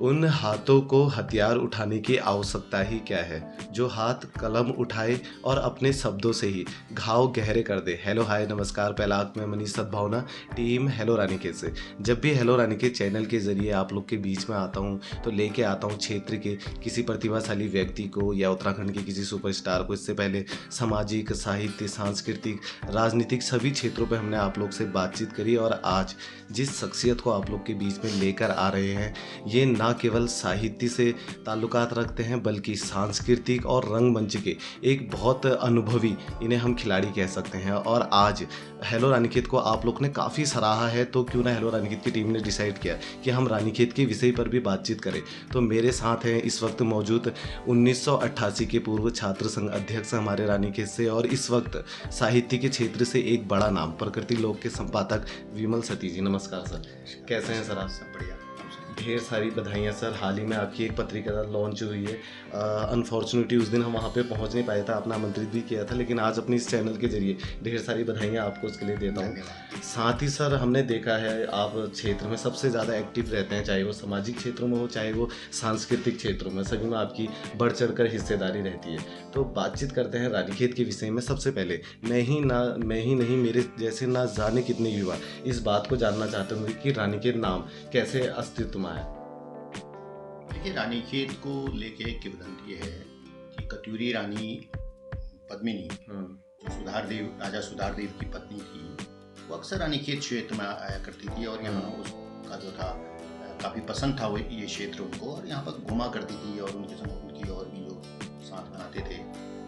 उन हाथों को हथियार उठाने की आवश्यकता ही क्या है, जो हाथ कलम उठाए और अपने शब्दों से ही घाव गहरे कर दे। हेलो, हाय, नमस्कार। पहला अंक में मनीष सद्भावना, टीम हेलो रानीखेत से। जब भी हेलो रानीखेत चैनल के ज़रिए आप लोग के बीच में आता हूँ, तो लेके आता हूँ क्षेत्र के किसी प्रतिभाशाली व्यक्ति को या उत्तराखंड के किसी सुपरस्टार को। इससे पहले सामाजिक, साहित्य, सांस्कृतिक, राजनीतिक सभी क्षेत्रों पे हमने आप लोग से बातचीत करी, और आज जिस शख्सियत को आप लोग के बीच में लेकर आ रहे हैं, ये ना केवल साहित्य से ताल्लुकात रखते हैं, बल्कि सांस्कृतिक और रंगमंच के एक बहुत अनुभवी, इन्हें हम खिलाड़ी कह सकते हैं। और आज हेलो रानीखेत को आप लोग ने काफ़ी सराहा है, तो क्यों ना हेलो रानीखेत की टीम ने डिसाइड किया कि हम रानीखेत के विषय पर भी बातचीत करें। तो मेरे साथ हैं इस वक्त मौजूद 1988 के पूर्व छात्र संघ अध्यक्ष हमारे रानीखेत से, और इस वक्त साहित्य के क्षेत्र से एक बड़ा नाम, प्रकृति लोक के संपादक विमल सती जी। नमस्कार सर, कैसे हैं सर आप? सब बढ़िया। ढेर सारी बधाइयाँ सर। हाल ही में आपकी एक पत्रिका लॉन्च हुई है। अनफॉर्चुनेटली उस दिन हम वहाँ पे पहुँच नहीं पाए थे, आपने आमंत्रित भी किया था, लेकिन आज अपनी इस चैनल के जरिए ढेर सारी बधाइयाँ आपको उसके लिए देता हूँ। साथ ही सर, हमने देखा है आप क्षेत्र में सबसे ज़्यादा एक्टिव रहते हैं, चाहे वो सामाजिक क्षेत्रों में हो, चाहे वो सांस्कृतिक क्षेत्रों में, सभी में आपकी बढ़ चढ़ कर हिस्सेदारी रहती है। तो बातचीत करते हैं रानीखेत के विषय में। सबसे पहले मैं ही नहीं, मेरे जैसे ना जाने कितने युवा इस बात को जानना चाहते होंगे कि रानीखेत नाम कैसे अस्तित्व में आया। देखिए, रानीखेत को लेके एक किंवदंती है कि कत्यूरी रानी पद्मिनी, जो राजा सुधारदेव की पत्नी थी, वो अक्सर रानीखेत क्षेत्र में आया करती थी, और यहाँ उसका जो था काफ़ी पसंद था वो ये क्षेत्र उनको, और यहाँ पर घुमा करती थी, और उनके संग उनकी और भी जो साथ में आते थे।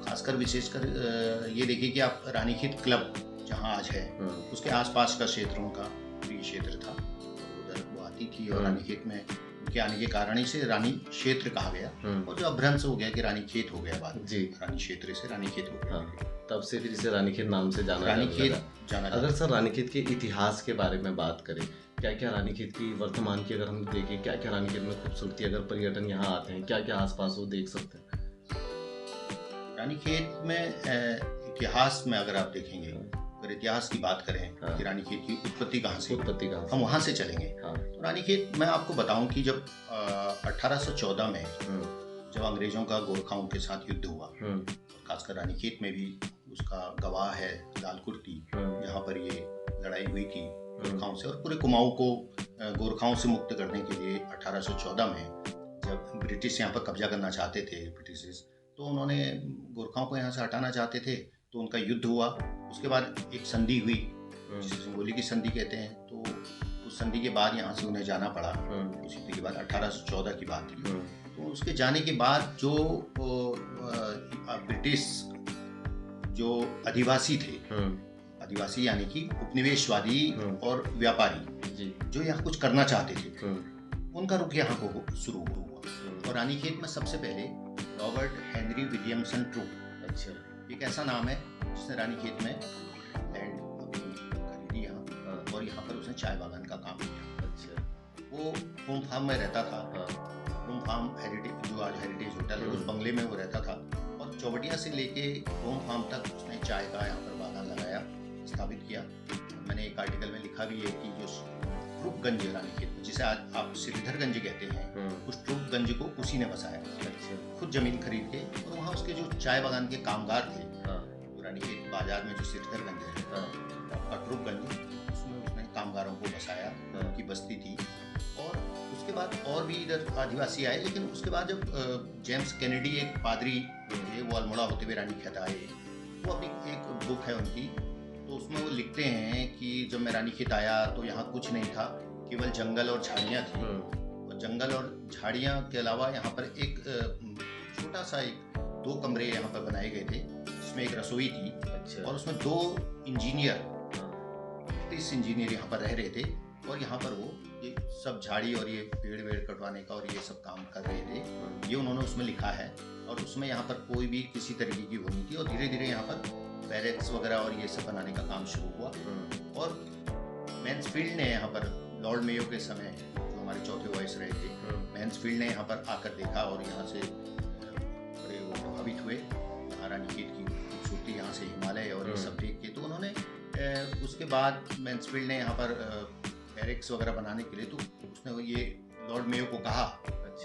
खासकर विशेषकर ये देखिए कि आप रानीखेत क्लब जहाँ आज है, उसके आसपास का क्षेत्र उनका प्रिय क्षेत्र था, उधर वो आती थी, और रानीखेत में उनके आने के कारण ही से रानी क्षेत्र कहा गया, और जो अभ्रंश हो गया कि रानीखेत हो गया बाद जी, रानी क्षेत्र से रानीखेत हो गया। तब से फिर इसे रानीखेत नाम से रानीखेत जाना। अगर सर रानीखेत के इतिहास के बारे में बात करें, क्या क्या रानीखेत की वर्तमान की अगर हम देखें, क्या क्या रानीखेत में खूबसूरती, अगर पर्यटन यहाँ आते हैं, क्या क्या आसपास वो देख सकते हैं? रानीखेत में इतिहास में अगर आप देखेंगे, अगर इतिहास की बात करें कि रानीखेत की उत्पत्ति कहाँ से, हम वहाँ से चलेंगे। तो रानीखेत मैं आपको बताऊं कि जब 1814 में जब अंग्रेजों का गोरखाओं के साथ युद्ध हुआ, खासकर रानीखेत में भी उसका गवाह है लाल कुर्ती, जहाँ पर ये लड़ाई हुई थी गोरखाओं से, और पूरे कुमाऊं को गोरखाओं से मुक्त करने के लिए 1814 में जब ब्रिटिश यहाँ पर कब्जा करना चाहते थे, ब्रिटिश, तो उन्होंने गोरखाओं को यहाँ से हटाना चाहते थे, तो उनका युद्ध हुआ। उसके बाद एक संधि हुई, जिसे सिंगोली की संधि कहते हैं, तो उस संधि के बाद यहाँ से उन्हें जाना पड़ा। उसी के बाद 1814 की बात थी। तो उसके जाने के बाद जो ब्रिटिश जो आदिवासी थे, आदिवासी यानी कि उपनिवेशवादी और व्यापारी जो यहाँ कुछ करना चाहते थे, उनका रुख यहाँ को शुरू हुआ। और रानीखेत में सबसे पहले रॉबर्ट हेनरी विलियमसन ट्रूप, अच्छा, एक ऐसा नाम है जिसने रानीखेत में लैंड खरीदी यहाँ, और यहाँ पर उसने चाय बागान का काम किया। अच्छा, वो होम फार्म में रहता था, होम फार्म हेरिटेज, जो आज हेरिटेज होटल है, उस बंगले में वो रहता था, और चौबटिया से लेके होम फार्म तक उसने चाय का यहाँ पर बागान लगाया, स्थापित किया। मैंने एक आर्टिकल में लिखा भी है कि जो ट्रूपगंज है रानीखेत में, जिसे आज आप श्रीधरगंज कहते हैं, उस ट्रूपगंज को उसी ने बसाया, खुद जमीन खरीद के। और वहाँ उसके जो चाय बागान के कामगार थे, रानीखेत बाजार में जो श्रीधरगंज है, आपका ट्रूपगंज, उसमें उसने कामगारों को बसाया, उनकी बस्ती थी। और उसके बाद और भी इधर आदिवासी आए, लेकिन उसके बाद जब जेम्स कैनेडी एक पादरी थे, वो अल्मोड़ा होते हुए रानीखेत आए, वो अपनी एक बुक है उनकी, तो उसमें वो लिखते हैं कि जब मैं रानीखेत आया तो यहाँ कुछ नहीं था, केवल जंगल और झाड़ियाँ थी, और जंगल और झाड़ियाँ के अलावा यहाँ पर एक छोटा सा 2 कमरे यहाँ पर बनाए गए थे, जिसमें एक रसोई थी। अच्छा। और उसमें 2 इंजीनियर, ब्रिटिश इंजीनियर यहाँ पर रह रहे थे, और यहाँ पर वो ये सब झाड़ी और ये पेड़ वेड़ कटवाने का और ये सब काम कर रहे थे, ये उन्होंने उसमें लिखा है। और उसमें यहाँ पर कोई भी किसी तरीके की वो नहीं थी, और धीरे धीरे यहाँ पर बैरेक्स वगैरह और ये सब बनाने का काम शुरू हुआ। और मैन्सफील्ड ने यहाँ पर लॉर्ड मेयो के समय, जो हमारे चौथे वॉइस रहे थे, मैन्सफील्ड ने यहाँ पर आकर देखा, और यहाँ से बड़े वो प्रभावित हुए, रानीखेत की खूबसूरती, यहाँ से हिमालय और ये सब देख के। तो उन्होंने उसके बाद मैन्सफील्ड ने यहाँ पर बैरेक्स वगैरह बनाने के लिए, तो उसने ये लॉर्ड मेयो को कहा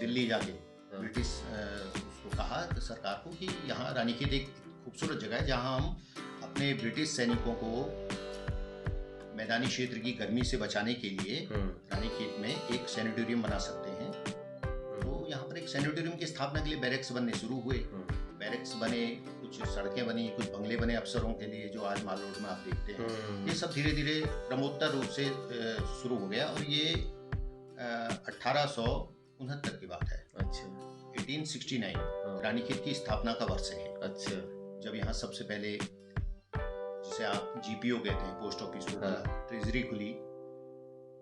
दिल्ली जाके ब्रिटिश उसको कहा कि सरकार को कि यहाँ रानीखेत एक खूबसूरत जगह है जहाँ हम अपने ब्रिटिश सैनिकों को मैदानी क्षेत्र की गर्मी से बचाने के लिए रानीखेत में एक सैनिटोरियम बना सकते हैं। तो यहाँ पर एक सैनिटोरियम की स्थापना के लिए बैरक्स बनने शुरू हुए। बैरक्स बने, कुछ सड़कें बनी, कुछ बंगले बने अफसरों के लिए, जो आज माल रोड में आप देखते हैं। ये सब धीरे धीरे क्रमोत्तर रूप से शुरू हो गया और ये 1869 की बात है। अच्छा, 1869 रानीखेत की स्थापना का वर्ष है। अच्छा, जब यहाँ सबसे पहले, जिसे आप जीपीओ कहते हैं, पोस्ट ऑफिस खुला, ट्रेजरी खुली,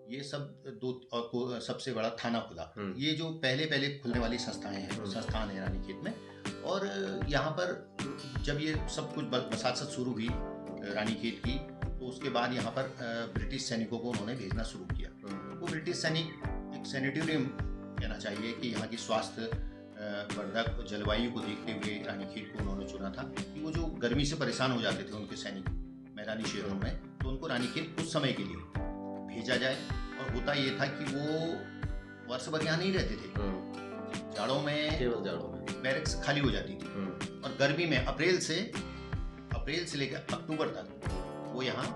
ये सब और सबसे बड़ा थाना खुला। ये जो पहले खुलने वाली संस्थान है रानीखेत में। और यहाँ पर जब ये सब कुछ बसात शुरू हुई रानीखेत की, तो उसके बाद यहाँ पर ब्रिटिश सैनिकों को उन्होंने भेजना शुरू किया। वो ब्रिटिश सैनिक एक सैनिटोरियम कहना चाहिए कि यहाँ की स्वास्थ्य वर्धक जलवायु को देखते हुए रानीखेत को उन्होंने चुना था कि वो जो गर्मी से परेशान हो जाते थे उनके सैनिक मैदानी क्षेत्रों में, तो उनको रानीखेत कुछ समय के लिए भेजा जाए। और होता ये था कि वो वर्ष भर यहाँ नहीं रहते थे, जाड़ों में, केवल जाड़ों में बैरक्स खाली हो जाती थी। और गर्मी में अप्रैल से लेकर अक्टूबर तक वो यहाँ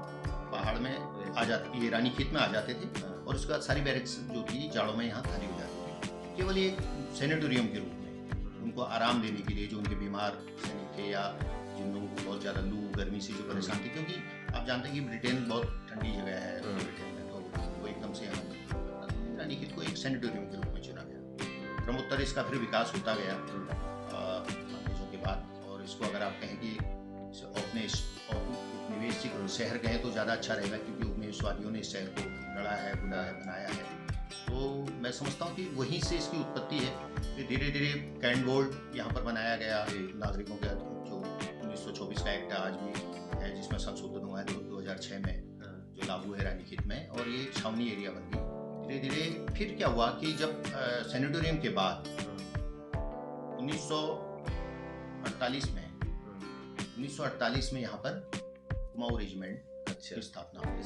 पहाड़ में आ जाते, ये रानीखेत में आ जाते थे। और उसके बाद सारी बैरक्स जो थी जाड़ों में यहाँ खाली हो जाती थी, केवल एक सैनिटोरियम के रूप में उनको आराम देने के लिए, जो उनके बीमार सैनिक थे या जिन लोगों को बहुत ज़्यादा लू गर्मी से जो परेशान थे। क्योंकि आप जानते हैं कि ब्रिटेन बहुत ठंडी जगह है ब्रिटेन में, तो वो एकदम से यहाँ रानीखेत को एक सैनिटोरियम के रूप में चुना गया। क्रमोत्तर इसका फिर विकास होता गया अंग्रेजों के बाद। और इसको अगर आप कहें कि उपनिवेश शहर कहें तो ज़्यादा अच्छा रहेगा, क्योंकि उपनिवेशवादियों ने इस शहर को गढ़ा है, बनाया है। तो मैं समझता हूँ कि वहीं से इसकी उत्पत्ति है। फिर धीरे धीरे कैंट बोर्ड यहाँ पर बनाया गया नागरिकों के, जो 1924 का एक्ट आज भी है, जिसमें संशोधन हुआ है 2006 में, जो लागू है रानीखेत में। और ये छावनी एरिया बन गई धीरे धीरे। फिर क्या हुआ कि जब सैनिटोरियम के बाद 1948 में यहाँ पर कुमाऊं रेजिमेंट की स्थापना हुई।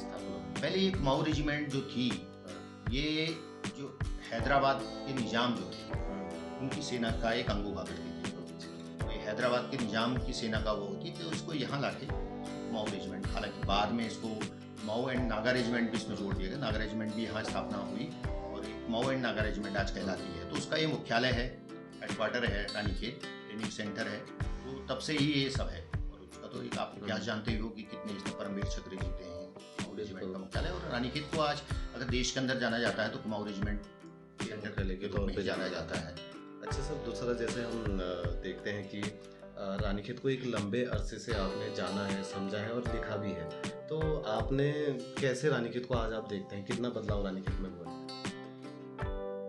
पहले ये कुमाऊं रेजिमेंट जो थी, ये जो हैदराबाद के निजाम जो थे उनकी सेना का एक अंग हुआ करती थी। तो ये हैदराबाद के निजाम की सेना का वो होती, तो इसको यहाँ लाके कुमाऊं रेजिमेंट, हालांकि बाद में इसको कुमाऊं एंड नागा रेजिमेंट भी इसमें जोड़ दिया गया। नागा रेजिमेंट भी यहाँ स्थापना हुई और कुमाऊं एंड नागा रेजिमेंट आज कहलाती है। तो उसका ये मुख्यालय है, हेडक्वार्टर है रानीखेत, ट्रेनिंग सेंटर है। तो तब से ही ये सब है। और उसका तो एक आप इतिहास जानते हो कि कितने इसमें परमवीर चक्र जीते हैं कुमाऊं रेजिमेंट का मुख्यालय। और रानीखेत को आज अगर देश के अंदर जाना जाता है तो कुमाऊं रेजिमेंट के तौर पे जाना जाता है। अच्छा सर, दूसरा जैसे हम देखते हैं कि रानीखेत को एक लंबे अरसे से आपने जाना है, समझा है और लिखा भी है, तो आपने कैसे रानीखेत को आज आप देखते हैं, कितना बदलाव रानीखेत में हुआ है?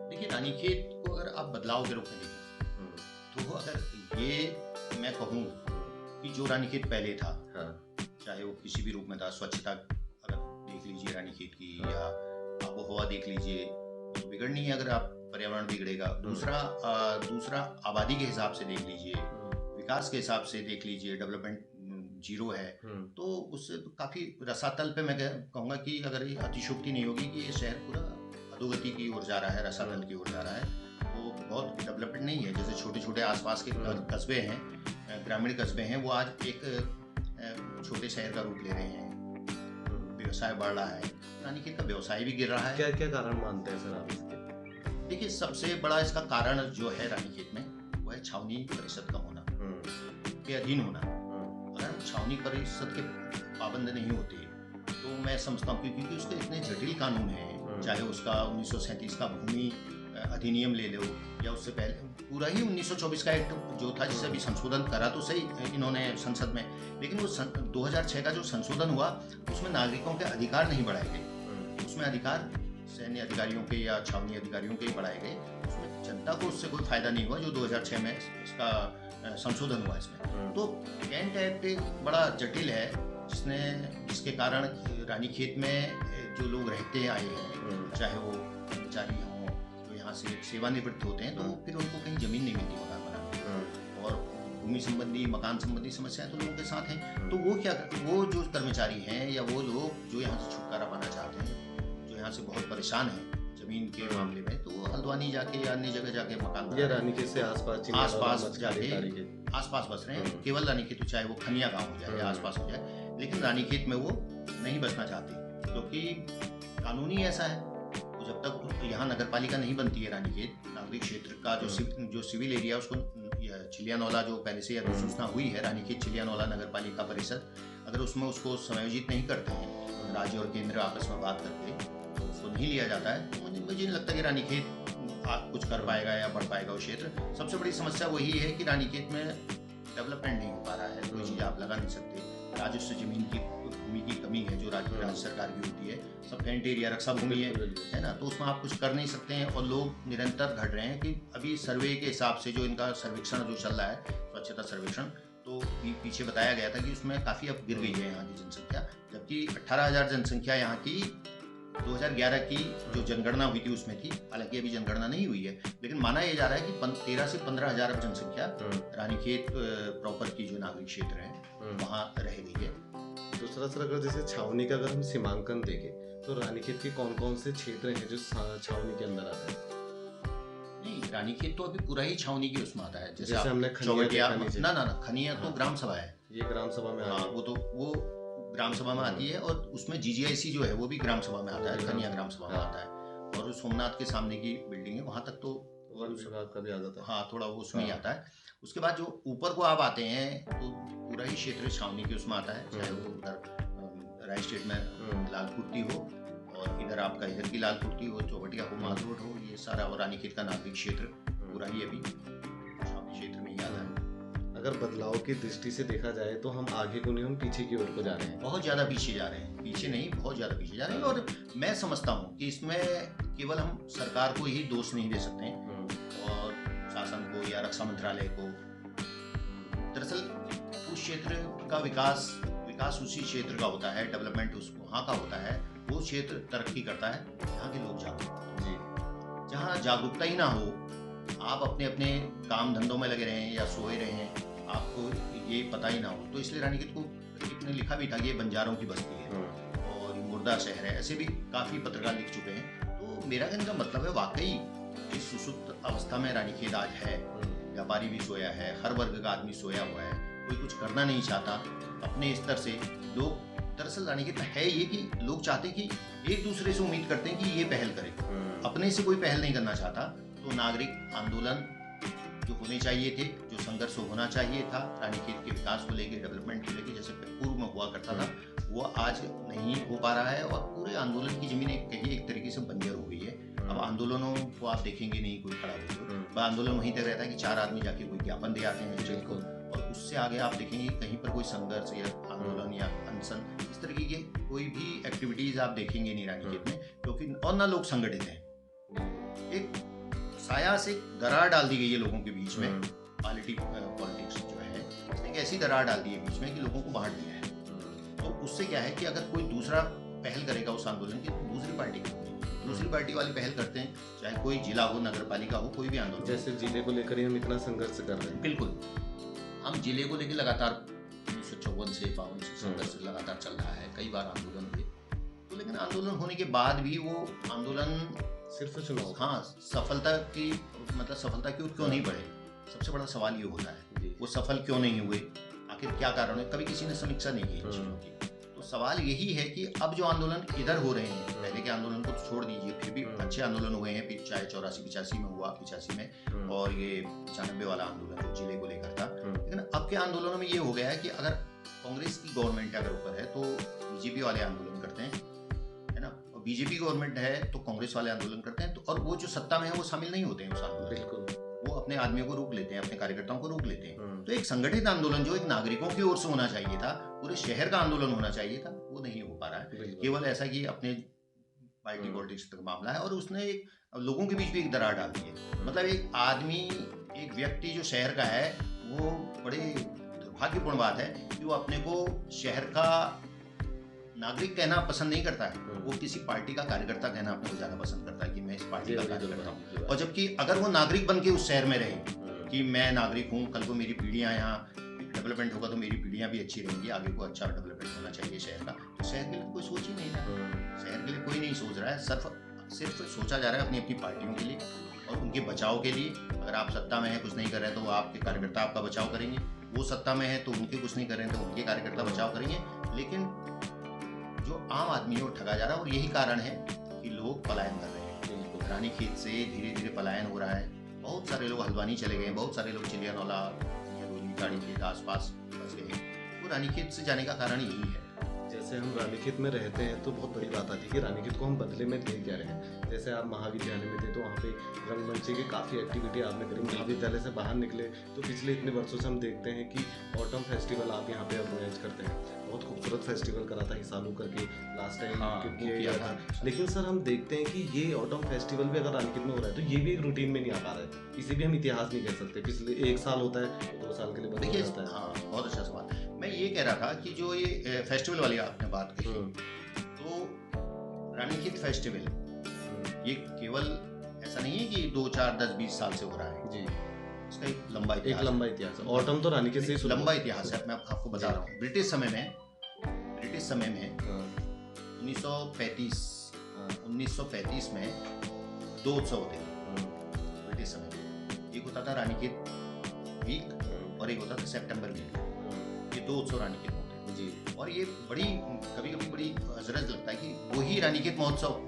देखिए, रानीखेत को अगर आप बदलाव के रूप में देखें तो अगर ये मैं कहूँ कि जो रानीखेत पहले था, चाहे वो किसी भी रूप में था, स्वच्छता अगर देख लीजिए रानीखेत की, या आबोहवा देख लीजिए, तो बिगड़नी है अगर आप पर्यावरण बिगड़ेगा। दूसरा आबादी के हिसाब से देख लीजिए, विकास के हिसाब से देख लीजिए, डेवलपमेंट जीरो है। तो उससे तो काफ़ी रसातल पे मैं कहूँगा कि अगर ये अतिशोक्ति नहीं होगी कि ये शहर पूरा अधोगति की ओर जा रहा है, रसातल की ओर जा रहा है, तो बहुत डेवलपमेंट नहीं है। जैसे छोटे छोटे आसपास के कस्बे हैं, ग्रामीण कस्बे हैं, वो आज एक छोटे शहर का रूप ले रहे हैं, व्यवसाय बढ़ रहा है, रानीखेत का व्यवसाय भी गिर रहा है। क्या क्या कारण मानते हैं सर आप इसके? देखिए, सबसे बड़ा इसका कारण जो है रानीखेत में, वो है छावनी परिषद का होना, के अधीन होना। अगर हम छावनी परिषद के पाबंद नहीं होते तो मैं समझता हूँ, क्योंकि उसके इतने जटिल कानून हैं, चाहे उसका 1937 का भूमि अधिनियम ले लो, या उससे पहले पूरा ही 1924 का एक्ट जो था, जिसे अभी संशोधन करा तो सही इन्होंने संसद में, लेकिन वो 2006 का जो संशोधन हुआ उसमें नागरिकों के अधिकार नहीं बढ़ाए गए। उसमें अधिकार सैन्य अधिकारियों के या छावनी अधिकारियों के ही बढ़ाए गए। उसमें जनता को उससे कोई फायदा नहीं हुआ जो 2006 में इसका संशोधन हुआ इसमें। तो कैंट एक्ट बड़ा जटिल है, जिसके कारण रानीखेत में जो लोग रहते आए हैं, चाहे वो कर्मचारी हों जो यहाँ से सेवानिवृत्त होते हैं, तो फिर उनको कहीं जमीन नहीं मिलती मकान बनाने, और भूमि संबंधी, मकान संबंधी समस्याएं तो लोगों के साथ हैं। तो वो जो कर्मचारी हैं या वो लोग जो यहाँ से छुटकारा पाना चाहते हैं, जो यहाँ से बहुत परेशान हैं जमीन के मामले में, तो वो हल्द्वानी जाके या अन्य जगह जाके मकान बना या रहे हैं। रानीखेत से आसपास आसपास जाके आसपास बस रहे हैं, केवल रानीखेत, चाहे वो खनिया गांव हो जाए या आसपास हो जाए, लेकिन रानीखेत में वो नहीं बसना चाहते क्योंकि कानूनी ऐसा है। तो जब तक यहाँ नगर पालिका नहीं बनती है रानीखेत, नागरिक क्षेत्र का जो सिविल एरिया उसको चिलियानौला जो पहले से अधिसूचना हुई है, रानीखेत चिलियानौला नगर पालिका परिषद, अगर उसमें उसको समायोजित नहीं करते हैं राज्य और केंद्र आपस में बात करके, तो उसको नहीं लिया जाता है, तो मुझे नहीं लगता कि रानीखेत कुछ कर पाएगा या बढ़ पाएगा वो क्षेत्र। सबसे बड़ी समस्या वही है कि रानीखेत में डेवलपमेंट नहीं हो पा रहा है, कोई चीज़ आप लगा नहीं सकते। राजस्व जमीन की भूमि की कमी है जो राज्य सरकार की होती है, सब कैंट एरिया रक्षा भूमि है ना, तो उसमें आप कुछ कर नहीं सकते हैं। और लोग निरंतर घट रहे हैं कि अभी सर्वे के हिसाब से जो इनका सर्वेक्षण जो चल रहा है, स्वच्छता सर्वेक्षण, तो पीछे बताया गया था कि उसमें काफ़ी अब गिर गई है यहाँ की जनसंख्या, जबकि 18,000 जनसंख्या यहाँ की 2011 की जो जनगणना हुई थी उसमें थी। हालांकि अभी जनगणना नहीं हुई है, लेकिन माना यह जा रहा है कि 13 से 15,000 अब जनसंख्या रानीखेत प्रॉपर की जो नागरिक क्षेत्र है वहाँ रह गई है। दूसरा सर, अगर जैसे छावनी का अगर हम सीमांकन देखें तो रानीखेत के कौन कौन से क्षेत्र हैं जो छावनी के अंदर आते हैं? नहीं, रानीखेत तो अभी पूरा ही छावनी की उसमें आता है। जैसे हमने ना खनिया तो ग्राम सभा है, ये ग्राम सभा में हाँ, वो ग्राम सभा में आती है, और उसमें जीजीआईसी जो है वो भी ग्राम सभा में आता है, खनिया ग्राम सभा में आता है। और सोमनाथ के सामने की बिल्डिंग है, वहाँ तक तो वन विभाग का भी आ जाता है, हाँ, थोड़ा वो उसमें ही आता है। उसके बाद जो ऊपर को आप आते हैं तो पूरा ही क्षेत्र छावनी के उसमें आता है, चाहे वो उधर राय स्टेट में लालकुर्ती हो, और इधर आपका इधर की लालकुर्ती हो, चौबटिया हो, माल रोड हो, ये सारा और रानीखेत का नागरिक क्षेत्र पूरा ही अभी छावनी क्षेत्र में ही आता है। अगर बदलाव की दृष्टि से देखा जाए तो हम आगे को नहीं, हम पीछे की ओर को जा रहे हैं, बहुत ज़्यादा पीछे जा रहे हैं, पीछे नहीं बहुत ज़्यादा पीछे जा रहे हैं। और मैं समझता हूँ कि इसमें केवल हम सरकार को ही दोष नहीं दे सकते हैं और शासन को या रक्षा मंत्रालय को। दरअसल उस क्षेत्र का विकास उसी क्षेत्र का होता है, डेवलपमेंट उस वहाँ का होता है, वो क्षेत्र तरक्की करता है जहाँ के लोग जागरूक हैं। जहाँ जागरूकता ही ना हो, आप अपने अपने काम धंधों में लगे रहें या सोए रहें, आपको ये पता ही ना हो, तो इसलिए रानीखेत को एक ने लिखा भी था कि ये बंजारों की बस्ती है और ये मुर्दा शहर है, ऐसे भी काफ़ी पत्रकार लिख चुके हैं। तो मेरा कहने का मतलब है, वाकई जिस सुसुप्त अवस्था में रानीखेत आज है, व्यापारी भी सोया है, हर वर्ग का आदमी सोया हुआ है, कोई कुछ करना नहीं चाहता अपने स्तर से। लोग दरअसल रानीखेत में है ये कि लोग चाहते कि एक दूसरे से उम्मीद करते हैं कि ये पहल करे, अपने से कोई पहल नहीं करना चाहता। तो नागरिक आंदोलन जो होने चाहिए थे, जो संघर्ष होना चाहिए था रानीखेत के विकास को लेकर, डेवलपमेंट को लेकर, जैसे पूर्व में हुआ करता था, वो आज नहीं हो पा रहा है। और पूरे आंदोलन की जमीन एक तरीके से बंजर हो गई है। अब आंदोलनों को आप देखेंगे नहीं कोई खड़ा होकर, आंदोलन वहीं तक रहता है कि 4 आदमी जाके कोई ज्ञापन दे आते हैं जेल को, और उससे आगे आप देखेंगे कहीं पर कोई संघर्ष या आंदोलन या अनशन, इस तरीके के कोई भी एक्टिविटीज आप देखेंगे नहीं रानीखेत में, क्योंकि और ना लोग संगठित हैं। एक साया से दरार डाल दी गई है लोगों के बीच में, पॉलिटिक्स जो है इसने एक ऐसी दरार डाल दी है बीच में कि लोगों को बांट दिया है। तो उससे क्या है कि अगर कोई दूसरा पहल करेगा उस आंदोलन की, तो दूसरी पार्टी वाले पहहल करते हैं, चाहे कोई जिला हो, नगर पालिका हो, कोई भी आंदोलन। जैसे जिले को लेकर हम इतना संघर्ष कर रहे हैं, बिल्कुल, हम जिले को लेकर लगातार 1954 से 52 से संघर्ष लगातार चल रहा है, कई बार आंदोलन हुए, तो लेकिन आंदोलन होने के बाद भी वो आंदोलन सिर्फ चुनाव, हाँ, सफलता की ओर क्यों नहीं बढ़े, सबसे बड़ा सवाल ये होता है। वो सफल क्यों नहीं हुए, आखिर क्या कारण है, कभी किसी ने समीक्षा नहीं की इन चीज़ों की। तो सवाल यही है कि अब जो आंदोलन इधर हो रहे हैं, पहले के आंदोलन को छोड़ दीजिए, फिर भी अच्छे आंदोलन हुए हैं, चाहे 84-85 में हुआ, 85 में, और ये 95 वाला आंदोलन जो जिले को लेकर था। लेकिन अब के आंदोलनों में ये हो गया है कि अगर कांग्रेस की गवर्नमेंट अगर ऊपर है तो बीजेपी वाले आंदोलन करते हैं, है ना, और बीजेपी गवर्नमेंट है तो कांग्रेस वाले आंदोलन करते हैं, तो और वो जो सत्ता में है वो शामिल नहीं होते हैं उस आंदोलन। बिल्कुल, वो अपने आदमियों को रोक लेते हैं, अपने कार्यकर्ताओं को रोक लेते हैं। तो एक संगठित आंदोलन जो एक नागरिकों की ओर से होना चाहिए था, पूरे शहर का आंदोलन होना चाहिए था, वो नहीं हो पा रहा है। केवल ऐसा कि अपने पार्टी पॉलिटिक्स तक मामला है, और उसने एक लोगों के बीच भी एक दरार डाल दी है। मतलब एक आदमी, एक व्यक्ति जो शहर का है, वो बड़े दुर्भाग्यपूर्ण बात है कि वो अपने को शहर का नागरिक कहना पसंद नहीं करता है, वो किसी पार्टी का कार्यकर्ता कहना अपने को ज्यादा पसंद करता है कि मैं इस पार्टी का कार्यकर्ता हूँ। और जबकि अगर वो नागरिक बन के उस शहर में रहे कि मैं नागरिक हूँ, कल को मेरी पीढ़ियाँ यहाँ डेवलपमेंट होगा तो मेरी पीढ़ियाँ भी अच्छी रहेंगी, आगे को अच्छा डेवलपमेंट होना चाहिए शहर का, तो शहर के लिए कोई सोच ही नहीं रहा, शहर के लिए कोई नहीं सोच रहा है, सिर्फ सोचा जा रहा है अपनी अपनी पार्टियों के लिए। और उनके बचाव के लिए, अगर आप सत्ता में हैं कुछ नहीं कर रहे हैं तो वो आपके कार्यकर्ता आपका बचाव करेंगे, वो सत्ता में है तो उनके कुछ नहीं कर रहे हैं तो उनके कार्यकर्ता बचाव करेंगे। लेकिन जो आम आदमी है वो ठगा जा रहा है और यही कारण है कि लोग पलायन कर रहे हैं। रानीखेत से धीरे धीरे पलायन हो रहा है। बहुत सारे लोग हल्द्वानी चले गए, बहुत सारे लोग चिलियानौला या रानीखेत आसपास बस गए। वो रानीखेत से जाने का कारण यही है। जैसे हम रानीखेत में रहते हैं तो बहुत बड़ी बात आती है कि रानीखेत को हम बदले में दे क्या रहे हैं। जैसे आप महाविद्यालय में थे तो वहाँ पे रंगमंच की काफ़ी एक्टिविटी आपने करी। महाविद्यालय से बाहर निकले तो पिछले इतने वर्षों से हम देखते हैं कि ऑटम फेस्टिवल आप यहाँ पे ऑर्गेनाइज करते हैं। बहुत खूबसूरत फेस्टिवल करा था हिसालू करके लास्ट टाइम किया था। लेकिन सर हम देखते हैं कि ये ऑटम फेस्टिवल भी अगर रानीखेत में हो रहा है तो ये भी एक रूटीन में नहीं आ पा रहा है। इसे भी हम इतिहास नहीं कह सकते। पिछले 1 साल होता है तो 2 साल के लिए बदल जाता है। हाँ, बहुत अच्छा सवाल। मैं ये कह रहा था कि जो ये फेस्टिवल वाली आपने बात कही, तो रानीखेत फेस्टिवल ये केवल ऐसा नहीं है कि 2, 4, 10, 20 साल से हो रहा है जी। इसका एक लंबा इतिहास है। ऑटम तो रानीखेत से ही लंबा इतिहास है। मैं आपको बता रहा हूँ। ब्रिटिश समय में 1935 में 2 उत्सव होते थे ब्रिटिश समय में। एक होता था रानीखेत वीक और एक होता था सितंबर वीक। ये 2 उत्सव रानीखेत में होते हैं जी। और ये बड़ी कभी बड़ी हजरत लगता है कि वही रानीखेत महोत्सव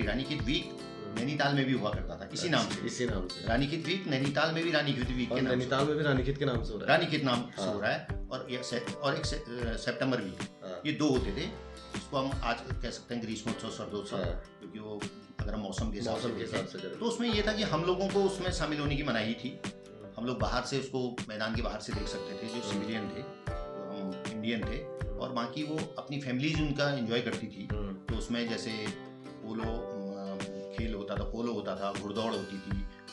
रानीखेत वीक नैनीताल में भी हुआ करता था इसी नाम से। रानीखेत वीक नैनीताल में भी रानीखेत वीक के नाम से, नैनीताल में भी रानीखेत के नाम से हो रहा है। रानीखेत नाम से हो रहा है। और एक सितंबर वीक, ये 2 होते थे। इसको हम आज कह सकते हैं ग्रीष्मोत्सव, शरदोत्सव, क्योंकि वो अगर हम मौसम के हिसाब से करें तो उसमें ये था कि हम लोगों को उसमें शामिल होने की मनाही थी। हम लोग बाहर से उसको मैदान के बाहर से देख सकते थे, जो सिविलियन थे, जो हम इंडियन थे, और बाकी वो अपनी फैमिलीज उनका एंजॉय करती थी। तो उसमें जैसे पोलो खेल होता था, पोलो होता था, घुड़दौड़ होती थी,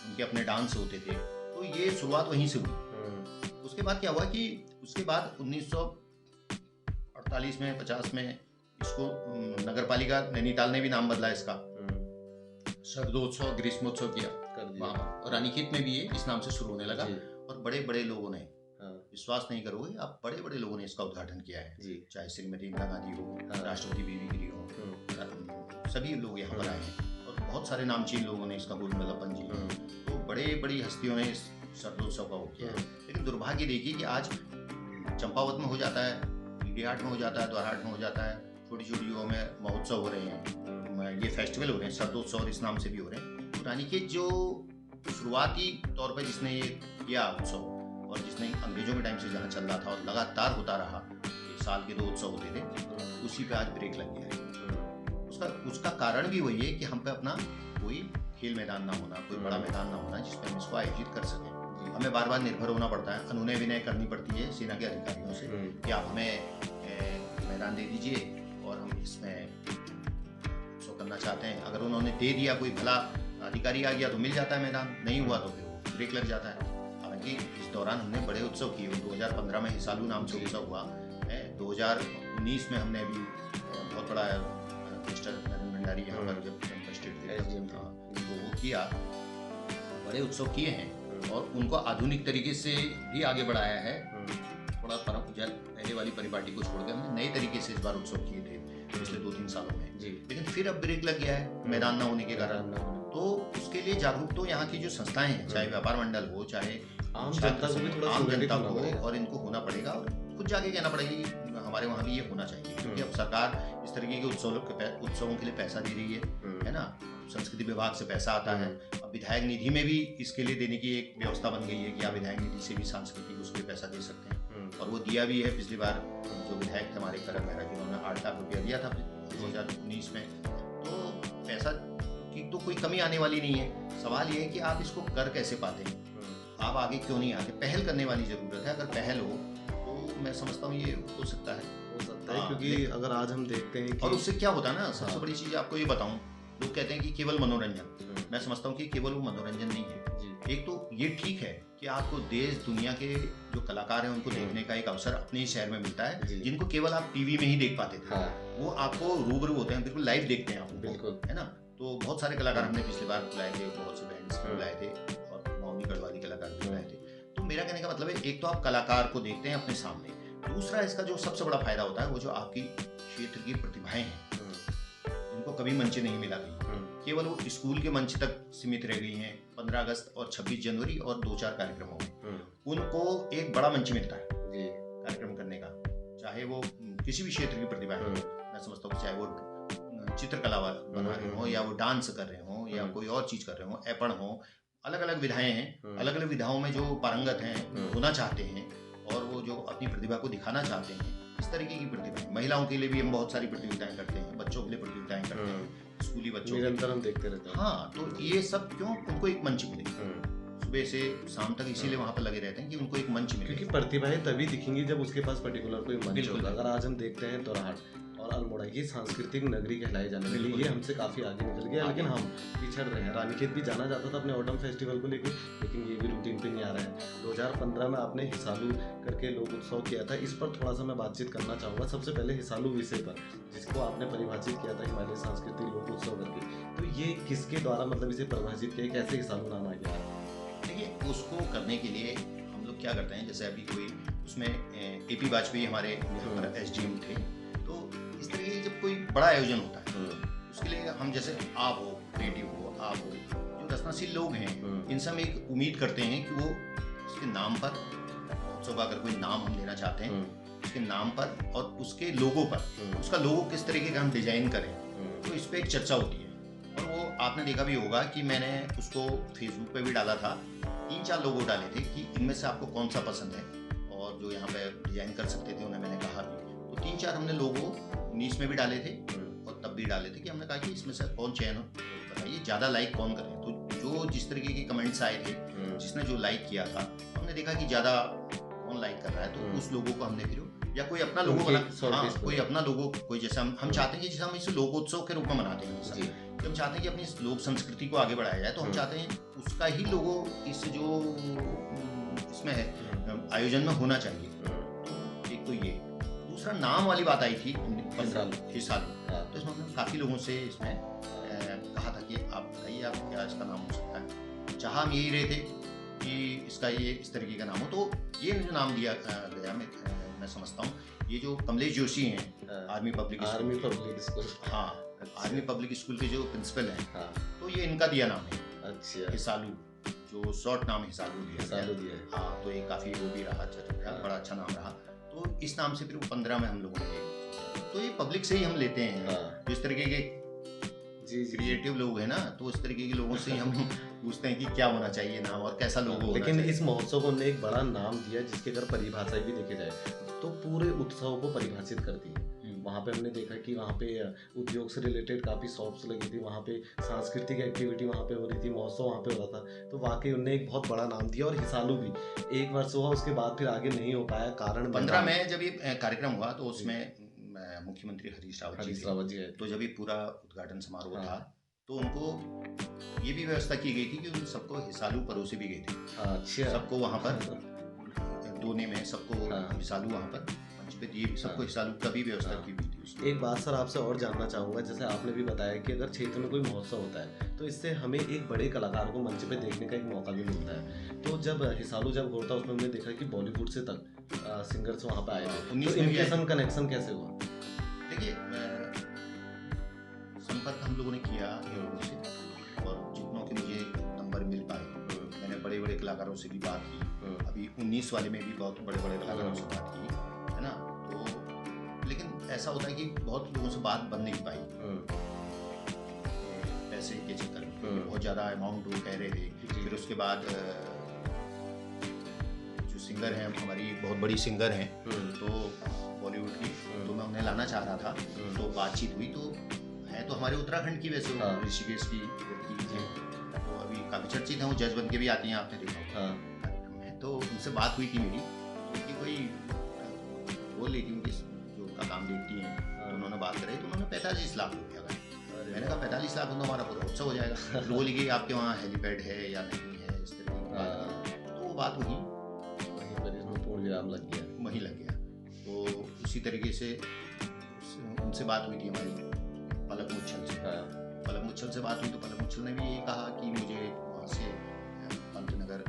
उनके अपने डांस होते थे। तो ये शुरुआत वहीं से हुई। उसके बाद क्या हुआ कि उसके बाद 1948 में 50 में इसको नगर पालिका नैनीताल ने भी नाम बदला इसका, शरदोत्सव ग्रीष्मोत्सव किया वहाँ पर। और रानीखेत में भी ये इस नाम से शुरू होने लगा। और बड़े बड़े लोगों ने, विश्वास नहीं करोगे आप, बड़े बड़े लोगों ने इसका उद्घाटन किया है। चाहे श्रीमती इंदिरा गांधी हो, राष्ट्रपति बीबी गिरी हो, सभी लोग यहाँ पर आए हैं। और बहुत सारे नामचीन लोगों ने इसका, गोविंद वल्लभ जी, तो बड़ी हस्तियों ने इस शरदोत्सव का वो किया है। लेकिन दुर्भाग्य देखिए कि आज चंपावत में हो जाता है, पीडीहाट में हो जाता है, द्वारहाट में हो जाता है, छोटी जगहों में महोत्सव हो रहे हैं, ये फेस्टिवल हो रहे हैं, शरदोत्सव और इस नाम से भी हो रहे हैं। तो रानीखेत जो शुरुआती तौर पर जिसने ये किया उत्सव, और जिसने अंग्रेजों के टाइम से जहाँ चल रहा था और लगातार होता रहा, साल के 2 उत्सव होते थे, उसी पे आज ब्रेक लग गया है। उसका कारण भी वही है कि हम पे अपना कोई खेल मैदान ना होना, कोई बड़ा मैदान ना होना जिसमें हम इसको आयोजित कर सकें। हमें बार बार निर्भर होना पड़ता है, अनुनय विनय करनी पड़ती है सेना के अधिकारियों से कि आप हमें मैदान दे दीजिए और हम इसमें उत्सव करना चाहते हैं। अगर उन्होंने दे दिया, कोई भला अधिकारी आ गया तो मिल जाता है मैदान, नहीं हुआ तो फिर वो ब्रेक लग जाता है। हालांकि इस दौरान हमने बड़े उत्सव किए। 2015 में हिसालू नाम से उत्सव हुआ है। 2019 में हमने अभी बहुत बड़ा मिस्टर नरेंद्र भंडारी यहाँ पर जब था तो वो किया, बड़े उत्सव किए हैं और उनको आधुनिक तरीके से भी आगे बढ़ाया है। थोड़ा पहले वाली परिपाटी को छोड़कर हमने नए तरीके से इस बार उत्सव किए थे पिछले 2-3 सालों में जी। लेकिन फिर अब ब्रेक लग गया है मैदान ना होने के कारण। तो उसके लिए जागरूक तो यहाँ की जो संस्थाएं हैं, चाहे व्यापार मंडल हो, चाहे आम जनता को, और इनको होना पड़ेगा और खुद जाके कहना पड़ेगा कि हमारे वहाँ भी ये होना चाहिए। क्योंकि अब सरकार इस तरीके के उत्सवों के लिए पैसा दे रही है ना, संस्कृति विभाग से पैसा आता है। अब विधायक निधि में भी इसके लिए देने की एक व्यवस्था बन गई है कि आप विधायक निधि से भी सांस्कृतिक उसके पैसा दे सकते हैं। और वो दिया भी है। पिछली बार जो विधायक थे हमारे करण मेहरा, जिन्होंने 8 लाख रुपया दिया था 2019 में, तो पैसा की तो कोई कमी आने वाली नहीं है। सवाल ये है कि आप इसको कर कैसे पाते हैं, आप आगे क्यों नहीं आते। पहल करने वाली जरूरत है। अगर पहल हो तो मैं समझता हूँ ये हो सकता है क्योंकि अगर आज हम देखते हैं और उससे क्या होता है ना, सबसे बड़ी चीज आपको ये बताऊं, लोग कहते हैं कि केवल मनोरंजन, मैं समझता हूँ कि केवल वो मनोरंजन नहीं है। एक तो ये ठीक है कि आपको देश दुनिया के जो कलाकार हैं उनको देखने का एक अवसर अपने ही शहर में मिलता है, जिनको केवल आप टीवी में ही देख पाते थे। वो आपको रूबरू होते हैं, बिल्कुल लाइव देखते हैं आपको, है ना। तो बहुत सारे कलाकार हमने पिछली बार बुलाए थे, बहुत से बैंड्स बुलाए थे और मौनी गढ़वाली कलाकार भी बुलाए थे। तो मेरा कहने का मतलब है, एक तो आप कलाकार को देखते हैं अपने सामने, दूसरा इसका जो सबसे बड़ा फायदा होता है वो जो आपकी क्षेत्र की प्रतिभाएं हैं, उनको कभी मंच नहीं मिला कहीं, केवल वो स्कूल के मंच तक सीमित रह गई हैं। 15 अगस्त और 26 जनवरी और 2-4 कार्यक्रमों में उनको एक बड़ा मंच मिलता है कार्यक्रम करने का, चाहे वो किसी भी क्षेत्र की प्रतिभा है। मैं समझता हूँ चाहे वो चित्रकला बना रहे हो, या वो डांस कर रहे हो, या कोई और चीज कर रहे हो, ऐपण हो, अलग अलग विधाएं हैं। अलग अलग विधाओं में जो पारंगत हैं, होना चाहते हैं, और वो जो अपनी प्रतिभा को दिखाना चाहते हैं, इस तरीके की प्रतिभा। महिलाओं के लिए भी हम बहुत सारी प्रतियोगिताएं करते हैं, बच्चों के लिए प्रतियोगिताएं करते हैं, स्कूली बच्चों निरंतर हम देखते रहते हैं। हाँ, तो ये सब क्यों, उनको एक मंच मिले सुबह से शाम तक, इसीलिए वहाँ पर लगे रहते हैं कि उनको एक मंच मिले। क्योंकि प्रतिभाएं तभी दिखेंगी जब उसके पास पर्टिकुलर कोई मंच होगा। अगर आज हम देखते हैं दोराहाट और अल्मोड़ा, ये सांस्कृतिक नगरी कहलाई जाने लगी, ये हमसे काफी आगे निकल गया, लेकिन हम पिछड़ रहे हैं। रानीखेत भी जाना जाता था अपने ऑटम फेस्टिवल को लेकर, लेकिन ये भी रूटीन पे नहीं आ रहा है। 2015 में आपने हिसालू करके लोक उत्सव किया था, इस पर थोड़ा सा मैं बातचीत करना चाहूँगा। सबसे पहले हिसालू विषय पर, जिसको आपने परिभाषित किया था हिमालय सांस्कृतिक लोक उत्सव करके, तो ये किसके द्वारा मतलब इसे परिभाषित किया, कैसे हिसालू नाम आ गया? देखिए, उसको करने के लिए हम लोग क्या करते हैं, जैसे अभी कोई उसमें AP वाजपेयी हमारे यहाँ पर SDM थे, तो इस तरह के जब कोई बड़ा आयोजन होता है, उसके लिए हम जैसे आप हो, क्रिएटिव हो, आप हो, जो रचनाशील लोग हैं, इनसे हम एक उम्मीद करते हैं कि वो उसके नाम पर, उत्सव का अगर कोई नाम हम देना चाहते हैं, उसके नाम पर और उसके लोगो पर, उसका लोगो किस तरीके का हम डिजाइन करें, तो इस पर एक चर्चा होती है। और वो आपने देखा भी होगा कि मैंने उसको फेसबुक पे भी डाला था, 3-4 लोगो डाले थे कि इनमें से आपको कौन सा पसंद है, और जो यहाँ पे डिजाइन कर सकते थे उन्हें मैंने कहा भी। तो 3-4 हमने लोगो 19 में भी डाले थे, और तब भी डाले थे कि हमने कहा कि इसमें से कौन चयन हो, बताइए ज़्यादा लाइक कौन करे। तो जो जिस तरीके के कमेंट्स आए थे, जिसने जो लाइक किया था, हमने देखा कि ज़्यादा कौन लाइक कर रहा है, तो उस लोगो को हमने फिर, या कोई अपना लोगो बना, हाँ, कोई अपना लोगो, कोई जैसे हम चाहते हैं कि जैसे हम इसे लोगोत्सव के रूप में मनाते हैं, कि हम चाहते हैं कि अपनी लोक संस्कृति को आगे बढ़ाया जाए, तो हम चाहते हैं उसका ही लोगो इस जो इसमें है आयोजन में होना चाहिए। एक तो ये, दूसरा नाम वाली बात आई थी हिसालू, तो इसमें हमने काफ़ी लोगों से इसमें कहा था कि आप बताइए आप क्या इसका नाम हो सकता है। जहाँ हम यही रहे थे कि इसका ये इस तरीके का नाम हो, तो ये जो नाम दिया गया, मैं समझता हूँ ये जो कमलेश जोशी हैं, आर्मी पब्लिक स्कूल, हाँ, आर्मी पब्लिक स्कूल के जो प्रिंसिपल हैं, तो ये इनका दिया नाम है। अच्छा, हिसालू, जो शॉर्ट नाम हिसालू दिया है। हाँ, तो ये काफ़ी वो भी रहा, बड़ा अच्छा नाम रहा। तो इस नाम से फिर 15 में हम लोगों ने, तो ये पब्लिक से ही हम लेते हैं। तो इस तरीके के क्रिएटिव लोग हैं ना, तो इस तरीके के लोगों से हम पूछते हैं कि क्या होना चाहिए नाम और कैसा लोगो होना चाहिए। लेकिन इस महोत्सव को हमने एक बड़ा नाम दिया, जिसकी अगर परिभाषा भी देखे जाए तो पूरे उत्सव को परिभाषित करती है। वहाँ पे हमने देखा कि वहाँ पे उद्योग से रिलेटेड काफ़ी शॉप्स लगी थी, वहाँ पे सांस्कृतिक एक्टिविटी वहाँ पे हो रही थी, महोत्सव वहाँ पे हो रहा था, तो वाकई उन्होंने एक बहुत बड़ा नाम दिया। और हिसालू भी 1 वर्ष हुआ, उसके बाद फिर आगे नहीं हो पाया, कारण 15 में जब ये कार्यक्रम हुआ, तो उसमें मुख्यमंत्री हरीश रावत जी है, तो जब ये पूरा उद्घाटन समारोह था, तो उनको ये भी व्यवस्था की गई थी कि उन सबको हिसालू परोसे भी गए थे। अच्छा, सबको वहाँ पर दोने में सबको हिसालू वहाँ पर मंच पे दिए, सबको हिसालू का भी व्यवस्था की हुई थी। एक बात सर आपसे और जानना चाहूँगा, जैसे आपने भी बताया कि अगर क्षेत्र में कोई महोत्सव होता है, तो इससे हमें एक बड़े कलाकार को मंच पे देखने का एक मौका भी मिलता है। तो जब हिसालू जब होता है, उसमें हमने देखा कि बॉलीवुड से तक सिंगर्स वहाँ पे आए थे, तो इनके कनेक्शन कैसे हुआ? देखिए, संपर्क हम लोगों ने किया लोगों से, और जितनों के मुझे नंबर मिल पाए, मैंने बड़े बड़े कलाकारों से भी बात की। अभी 19 वाले में भी बहुत बड़े बड़े कलाकारों से बात की है ना। तो लेकिन ऐसा होता है कि बहुत लोगों से बात बन नहीं पाई, पैसे के चक्कर में बहुत ज़्यादा अमाउंट वो कह रहे थे। फिर उसके बाद जो सिंगर हैं, हमारी बहुत बड़ी सिंगर हैं, तो बॉलीवुड की, तो मैं उन्हें लाना चाह रहा था, तो बातचीत हुई। तो है तो हमारे उत्तराखंड की, वैसे ऋषिकेश की लड़की है, तो अभी काफ़ी चर्चित हैं, वो जज बन के भी आती हैं, आपने देखा कार्यक्रम में। तो उनसे बात हुई थी मेरी, उनकी कोई बोल रही थी, उनकी जो उनका काम देखती हैं, तो उन्होंने बात करी, तो उन्होंने 45 लाख रुपया कहा। मैंने कहा 45 लाख तो हमारा पूरा उत्सव हो जाएगा। तो बोली कि आपके वहाँ हेलीपैड है या नहीं है, इस तरह की बात। तो वो बात हुई, वहीं पर इसमें पूर्ण विराम लग गया, वहीं लग गया। तो उसी तरीके से उनसे बात हुई थी हमारी पलक मुच्छल से। पलक मुच्छल से बात हुई, तो पलक मुच्छल ने भी ये कहा कि मुझे वहाँ से पंतनगर,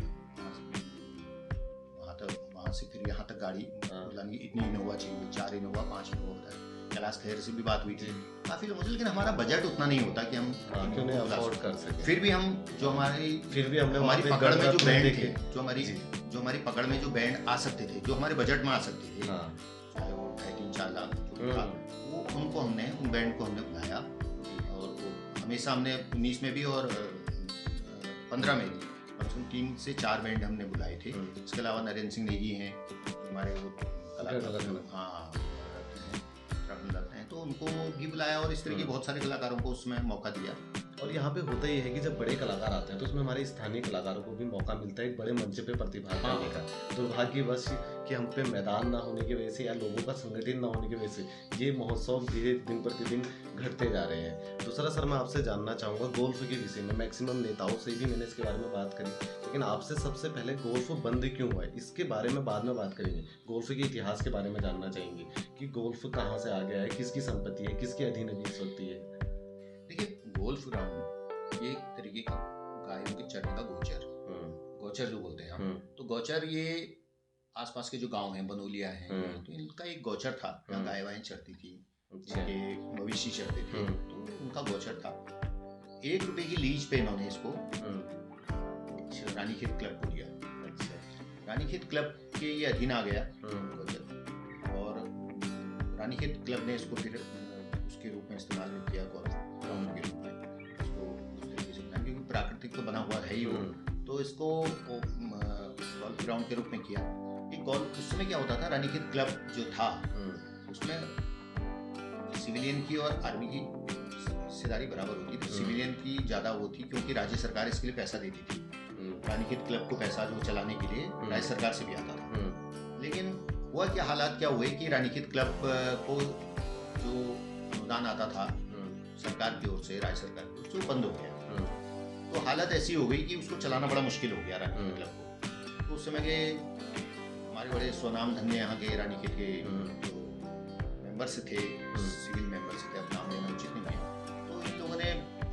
वहाँ से फिर यहाँ तक गाड़ी बुलानी, इतनी इनोवा चाहिए, 4 इनोवा 5 इनोवा बताए। कैलाश खेर से भी बात हुई थी, काफी लोगों से, लेकिन हमारा बजट उतना नहीं होता कि हम क्यों नहीं अफोर्ड कर सके। फिर भी हम जो हमने हमारी पकड़ में जो बैंड थे, जी। जो हमारी पकड़ में जो बैंड आ सकते थे, जो हमारे बजट में आ सकते थे, चाहे वो 2.5-3-4 लाख जो था, वो उन बैंड को हमने बुलाया। और वो हमेशा हमने 19 में भी और 15 में भी कम से कम 3 से 4 बैंड हमने बुलाए थे। इसके अलावा नरेंद्र सिंह नेगी हैं हमारे, वो कलाकार, हाँ लगते हैं, तो उनको भी बुलाया और इस तरह के बहुत सारे कलाकारों को उसमें मौका दिया। और यहाँ पे होता ही है कि जब बड़े कलाकार आते हैं तो उसमें हमारे स्थानीय कलाकारों को भी मौका मिलता है एक बड़े मंच पे प्रतिभा करने का। दुर्भाग्यवश कि हम पे मैदान ना होने की वजह से या लोगों का संगठन ना होने की वजह से ये महोत्सव धीरे दिन प्रतिदिन घटते जा रहे हैं। दूसरा सर, मैं आपसे जानना चाहूँगा गोल्फ के विषय में। मैक्सिमम नेताओं से भी मैंने इसके बारे में बात करी, लेकिन आपसे सबसे पहले गोल्फ बंद क्यों हुआ है इसके बारे में बाद में बात करेंगे। गोल्फ के इतिहास के बारे में जानना चाहेंगे कि गोल्फ कहाँ से आ गया है, किसकी संपत्ति है, किसके अधीन अभी इस वक्त है। देखिए, गोल्फ ग्राउंड ये एक तरीके का गायों के चरने का गोचर जो बोलते हैं हम, तो गोचर ये आसपास के जो गांव हैं, बनोलिया हैं, तो इनका एक गोचर था जहाँ गाय वायें चरती थी, जिनके मवेशी चरते थे, तो उनका गोचर था। 1 रुपए की लीज पे इन्होंने इसको रानीखेत क्लब को दिया। रानीखेत क्लब के ये अधीन आ गया गोचर, और रानीखेत क्लब ने इसको फिर उसके रूप में इस्तेमाल किया, गोल्फ ग्राउंड के रूप में इसको उस तरीके से, क्योंकि प्राकृतिक तो बना हुआ है ही वो, तो इसको गोल्फ ग्राउंड के रूप में किया। गोल्फ उस समय क्या होता था, रानीखेत क्लब जो था उसमें सिविलियन की और आर्मी की हिस्सेदारी बराबर होती थी। सिविलियन की ज़्यादा वो थी क्योंकि राज्य सरकार इसके लिए पैसा देती थी। रानीखेत क्लब को पैसा जो चलाने के लिए राज्य सरकार से भी आता था। लेकिन हुआ क्या, हालात क्या हुए कि रानीखेत क्लब को जो अनुदान आता था सरकार की ओर से, राज्य सरकार की ओर से, वो बंद हो गया। तो हालत ऐसी हो गई कि उसको चलाना बड़ा मुश्किल हो गया रानीखेत क्लब को। तो उस समय के हमारे बड़े स्वनाम धन्य यहाँ के रानीखेत के जो मेंबर्स थे, सिविल मेंबर्स थे, अब नाम लेना उचित नहीं है, तो इन लोगों ने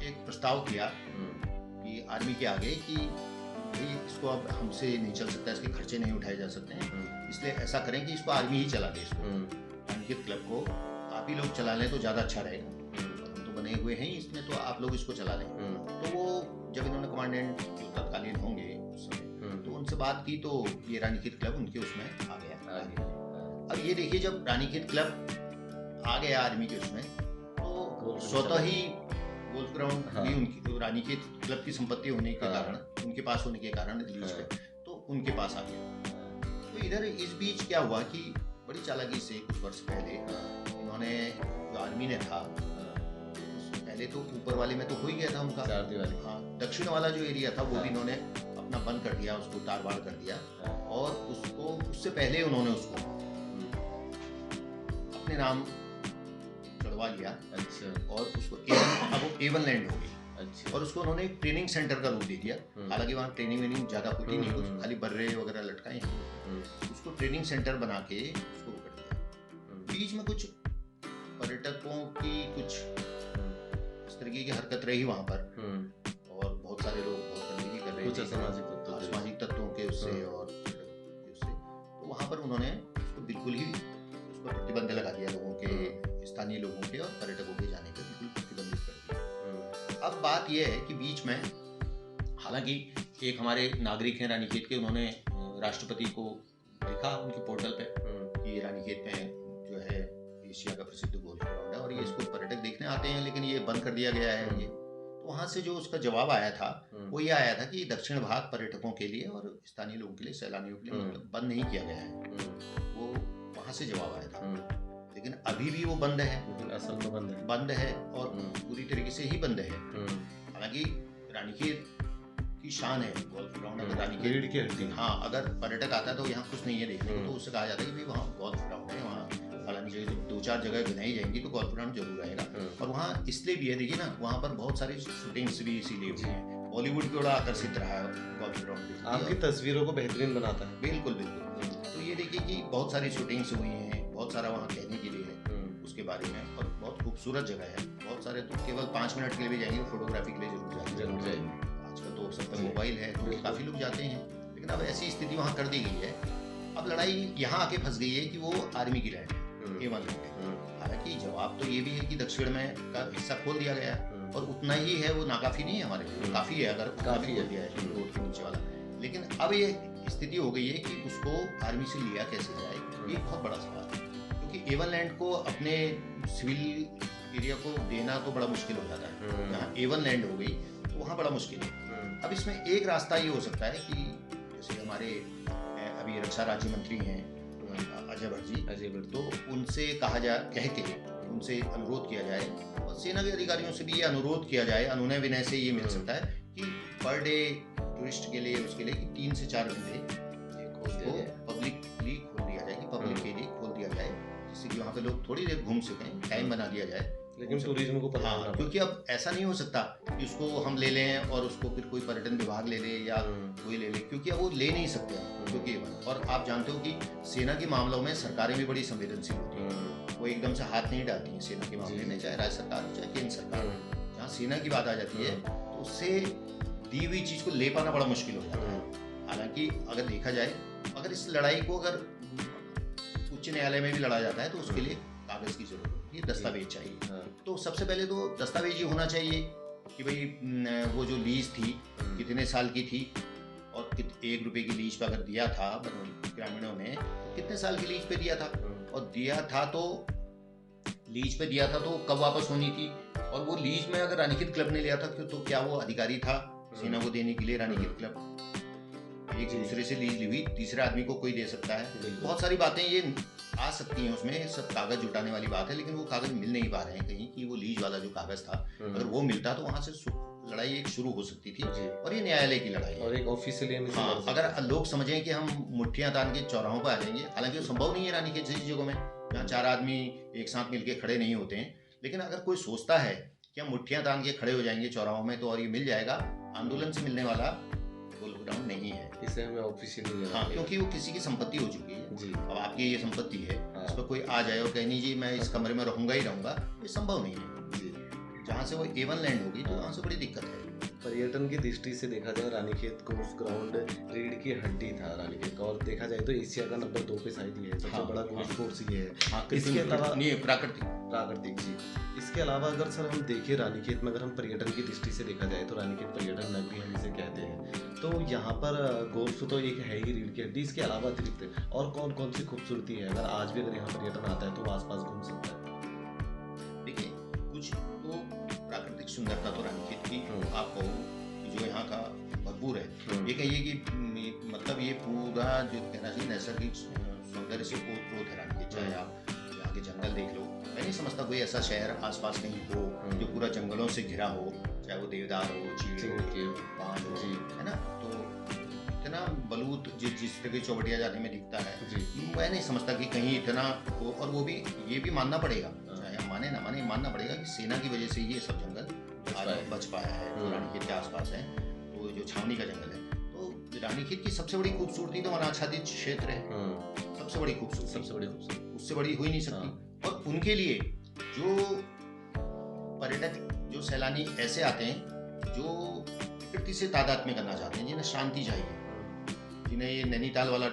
एक प्रस्ताव किया कि आर्मी के आगे कि भाई इसको अब हमसे नहीं चल सकता, इसके खर्चे नहीं उठाए जा सकते हैं, इसलिए ऐसा करें कि इसको आर्मी ही चला दे। इसको रानीखेत क्लब को आप ही लोग चला लें तो ज़्यादा अच्छा रहेगा, हम तो बने हुए हैं इसमें, तो आप लोग इसको चला लें। तो वो जब इन्होंने कमांडेंट जो तत्कालीन होंगे उस समय, तो उनसे बात की, तो ये रानीखेत क्लब उनके उसमें आ गया। अब ये देखिए, जब रानीखेत क्लब आ गया आर्मी के उसमें, तो स्वतः ही गोल्फ ग्राउंड भी उनकी, रानीखेत क्लब की संपत्ति होने के कारण, उनके पास होने के कारण लीज पे, तो उनके पास आ गया। तो इधर इस बीच क्या हुआ कि बड़ी चालाकी से कुछ वर्ष पहले इन्होंने, जो आर्मी ने था, पहले तो ऊपर वाले में तो हो ही गया था उनका, हाँ, दक्षिण वाला जो एरिया था वो भी इन्होंने अपना बंद कर दिया, उसको तारबाड़ कर दिया, और उसको उससे पहले उन्होंने उसको अपने नाम चढ़वा लिया। अच्छा। और उसको अब वो A1 लैंड हो गई। अच्छा। और उसको उन्होंने एक ट्रेनिंग सेंटर का रूप दे दिया। हालांकि वहाँ ट्रेनिंग वेनिंग ज़्यादा होती नहीं, कुछ खाली बर्रे वगैरह लटकाए, उसको ट्रेनिंग सेंटर बना के उसको कर दिया। बीच में कुछ पर्यटकों की कुछ इस तरीके की हरकत रही वहाँ पर, और बहुत सारे लोग बहुत गंदगी कर रहे थे, असामाजिक तत्वों के उससे और उससे, तो वहाँ पर उन्होंने उसको बिल्कुल ही उस पर प्रतिबंध लगा दिया, लोगों के, स्थानीय लोगों के और पर्यटकों के जाने पर बिल्कुल प्रतिबंधित कर दिया। अब बात यह है कि बीच में, हालांकि एक हमारे नागरिक हैं रानीखेत के, उन्होंने राष्ट्रपति को लिखा उनके पोर्टल पे कि रानीखेत में जो है एशिया का प्रसिद्ध गोल्फ ग्राउंड है और ये इसको पर्यटक देखने आते हैं, लेकिन ये बंद कर दिया गया है। ये तो वहाँ से जो उसका जवाब आया था वो ये आया था कि दक्षिण भाग पर्यटकों के लिए और स्थानीय लोगों के लिए, सैलानियों के लिए मतलब बंद नहीं किया गया है, वो वहाँ से जवाब आया था। लेकिन अभी भी वो बंद है, असल में बंद है और पूरी तरीके से ही बंद है। हालांकि रानीखेत की शान है गोल्फ ग्राउंड, अगर रानीखेत की, हाँ, अगर पर्यटक आता है तो यहाँ कुछ नहीं है देखने को, तो उससे कहा जाता है कि भाई वहाँ गोल्फ ग्राउंड है, वहाँ फलानी जगह जब 2-4 जगह बनाई जाएंगी तो गोल्फ ग्राउंड जरूर आएगा। और वहाँ इसलिए भी है, देखिए ना, वहाँ पर बहुत सारी शूटिंग्स भी इसीलिए हुई हैं, बॉलीवुड भी बड़ा आकर्षित रहा है गोल्फ ग्राउंड, आपकी तस्वीरों को बेहतरीन बनाता है। बिल्कुल बिल्कुल। तो ये देखिए कि बहुत सारी शूटिंग्स हुई हैं, बहुत सारा वहाँ कहने के लिए है उसके बारे में, और बहुत खूबसूरत जगह है। बहुत सारे तो केवल 5 मिनट के लिए भी जाएंगे, फोटोग्राफी के लिए जरूर जाएंगे। आजकल तो सब पर मोबाइल है, तो काफ़ी लोग जाते हैं, लेकिन अब ऐसी स्थिति वहाँ कर दी गई है। अब लड़ाई यहाँ आके फंस गई है कि वो आर्मी की लैंड है, A1 लैंड है। हालांकि हालांकि जवाब तो ये भी है कि दक्षिण में का हिस्सा खोल दिया गया है और उतना ही है, वो नाकाफी नहीं है हमारे लिए, काफी है अगर काफी खोल दिया है रोड के नीचे वाला। लेकिन अब ये स्थिति हो गई है कि उसको आर्मी से लिया कैसे जाए, ये बहुत बड़ा सवाल है, क्योंकि एवन लैंड को अपने सिविल एरिया को देना तो बड़ा मुश्किल हो जाता है। जहाँ एवन लैंड हो गई तो वहाँ बड़ा मुश्किल है। अब इसमें एक रास्ता ये हो सकता है कि जैसे हमारे अभी रक्षा राज्य मंत्री हैं अजय भट्ट, तो उनसे कह के उनसे अनुरोध किया जाए और सेना के अधिकारियों से भी ये अनुरोध किया जाए, अनुनय विनय से ये मिल सकता है कि पर डे टूरिस्ट के लिए उसके लिए कि 3 से 4 घंटे उसको पब्लिकली खोल दिया जाए, कि पब्लिक के लिए खोल दिया जाए, जिससे कि वहाँ पे लोग थोड़ी देर घूम सकें, टाइम बना दिया जाए। लेकिन टूरिज्म को हाँ, क्योंकि अब ऐसा नहीं हो सकता कि उसको हम ले लें और उसको फिर कोई पर्यटन विभाग ले ले या कोई ले ले, क्योंकि अब वो ले नहीं सकते हैं, क्योंकि और आप जानते हो कि सेना के मामलों में सरकारें भी बड़ी संवेदनशील होती हैं, वो एकदम से हाथ नहीं डालती हैं सेना के मामले में, चाहे राज्य सरकार हो चाहे केंद्र सरकार हो। जहाँ सेना की बात आ जाती है तो उससे दी हुई चीज को ले पाना बड़ा मुश्किल हो जाता है। हालांकि अगर देखा जाए, अगर इस लड़ाई को अगर उच्च न्यायालय में भी लड़ा जाता है तो उसके लिए कागज की जरूरत होती है, दस्तावेज चाहिए। तो सबसे पहले तो दस्तावेज ये होना चाहिए कि भाई वो जो लीज थी कितने साल की थी और 1 रुपए की लीज पे अगर दिया था ग्रामीणों ने, तो कितने साल की लीज पे दिया था, और दिया था तो लीज पे दिया था तो कब वापस होनी थी, और वो लीज में अगर रानीखेत क्लब ने लिया था तो क्या वो अधिकारी था सेना को देने के लिए? रानीखेत क्लब एक दूसरे से लीज ली हुई तीसरे आदमी को कोई दे सकता है। बहुत सारी बातें ये आ सकती हैं उसमें, सब कागज जुटाने वाली बात है, लेकिन वो कागज मिल नहीं पा रहे हैं कहीं कि वो लीज वाला जो कागज था अगर वो मिलता तो वहां से लड़ाई एक शुरू हो सकती थी, और ये न्यायालय की लड़ाई और एक ऑफिशियली। हाँ, अगर लोग समझें कि हम मुठ्ठियां तान के चौराहों पर आ जाएंगे, हालांकि वो संभव नहीं है रानीखेत जैसी जगहों में जहाँ 4 आदमी एक साथ मिलकर खड़े नहीं होते हैं, लेकिन अगर कोई सोचता है कि हम मुठ्ठियां तान के खड़े हो जाएंगे चौराहों में तो और ये मिल जाएगा, आंदोलन से मिलने वाला ग्राउंड नहीं है, इसे हमें ऑफिशियली। हाँ, क्योंकि वो किसी की संपत्ति हो चुकी है जी। अब आपकी ये संपत्ति है, इस पर कोई आ जाए और कहे नहीं जी मैं इस कमरे में रहूंगा ही रहूंगा, ये संभव नहीं है जी। जहाँ से वो एवन लैंड होगी तो वहाँ से बड़ी दिक्कत है। पर्यटन की दृष्टि से देखा जाए रानीखेत गोल्फ ग्राउंड रीढ़ की हड्डी था रानीखेत का, और देखा जाए तो एशिया का नंबर 2 पे शायद ये है, सबसे बड़ा गोल्फ कोर्स ये है। इसके अलावा प्राकृतिक जी। इसके अलावा अगर सर हम देखें रानीखेत में, अगर हम पर्यटन की दृष्टि से देखा जाए तो रानीखेत पर्यटन नगरी हम इसे कहते हैं, तो यहाँ पर गोल्फ तो एक है ही रीढ़ की हड्डी, इसके अलावा अतिरिक्त और कौन कौन सी खूबसूरती है अगर आज भी अगर यहाँ पर्यटन आता है तो आसपास घूम सकता है? देखिए, कुछ तो प्राकृतिक सुंदरता तो रानीखेत की आप कहो कि जो यहाँ का भरपूर है, ये कहिए कि मतलब ये पूरा जो कहना चाहिए नैसर्गिक सौंदर्य से ओतप्रोत है रानीखेत। चाहे आप यहाँ के जंगल देख लो, मैं नहीं समझता कोई ऐसा शहर आसपास कहीं हो जो पूरा जंगलों से घिरा हो, चाहे वो देवदार हो, चीड़ हो, बांध हो, है ना, तो इतना बलूत जिस तरह चौबटिया जाने में दिखता है, मैं नहीं समझता कि कहीं इतना हो। और वो भी ये भी मानना पड़ेगा, चाहे हम माने ना माने, मानना पड़ेगा कि सेना की वजह से ये सब जंगल बच पाया है जो रानीखेत के आसपास है, तो जो छावनी का जंगल है। तो रानीखेत की सबसे बड़ी खूबसूरती तो वनाच्छादित क्षेत्र है, सबसे बड़ी खूबसूरती उससे बड़ी हो ही नहीं सकती। और उनके लिए जो पर्यटक, जो सैलानी ऐसे आते हैं जो प्रकृति से तादात्म्य करना चाहते हैं, जिन्हें शांति चाहिए, जिन्हें ये नैनीताल वाला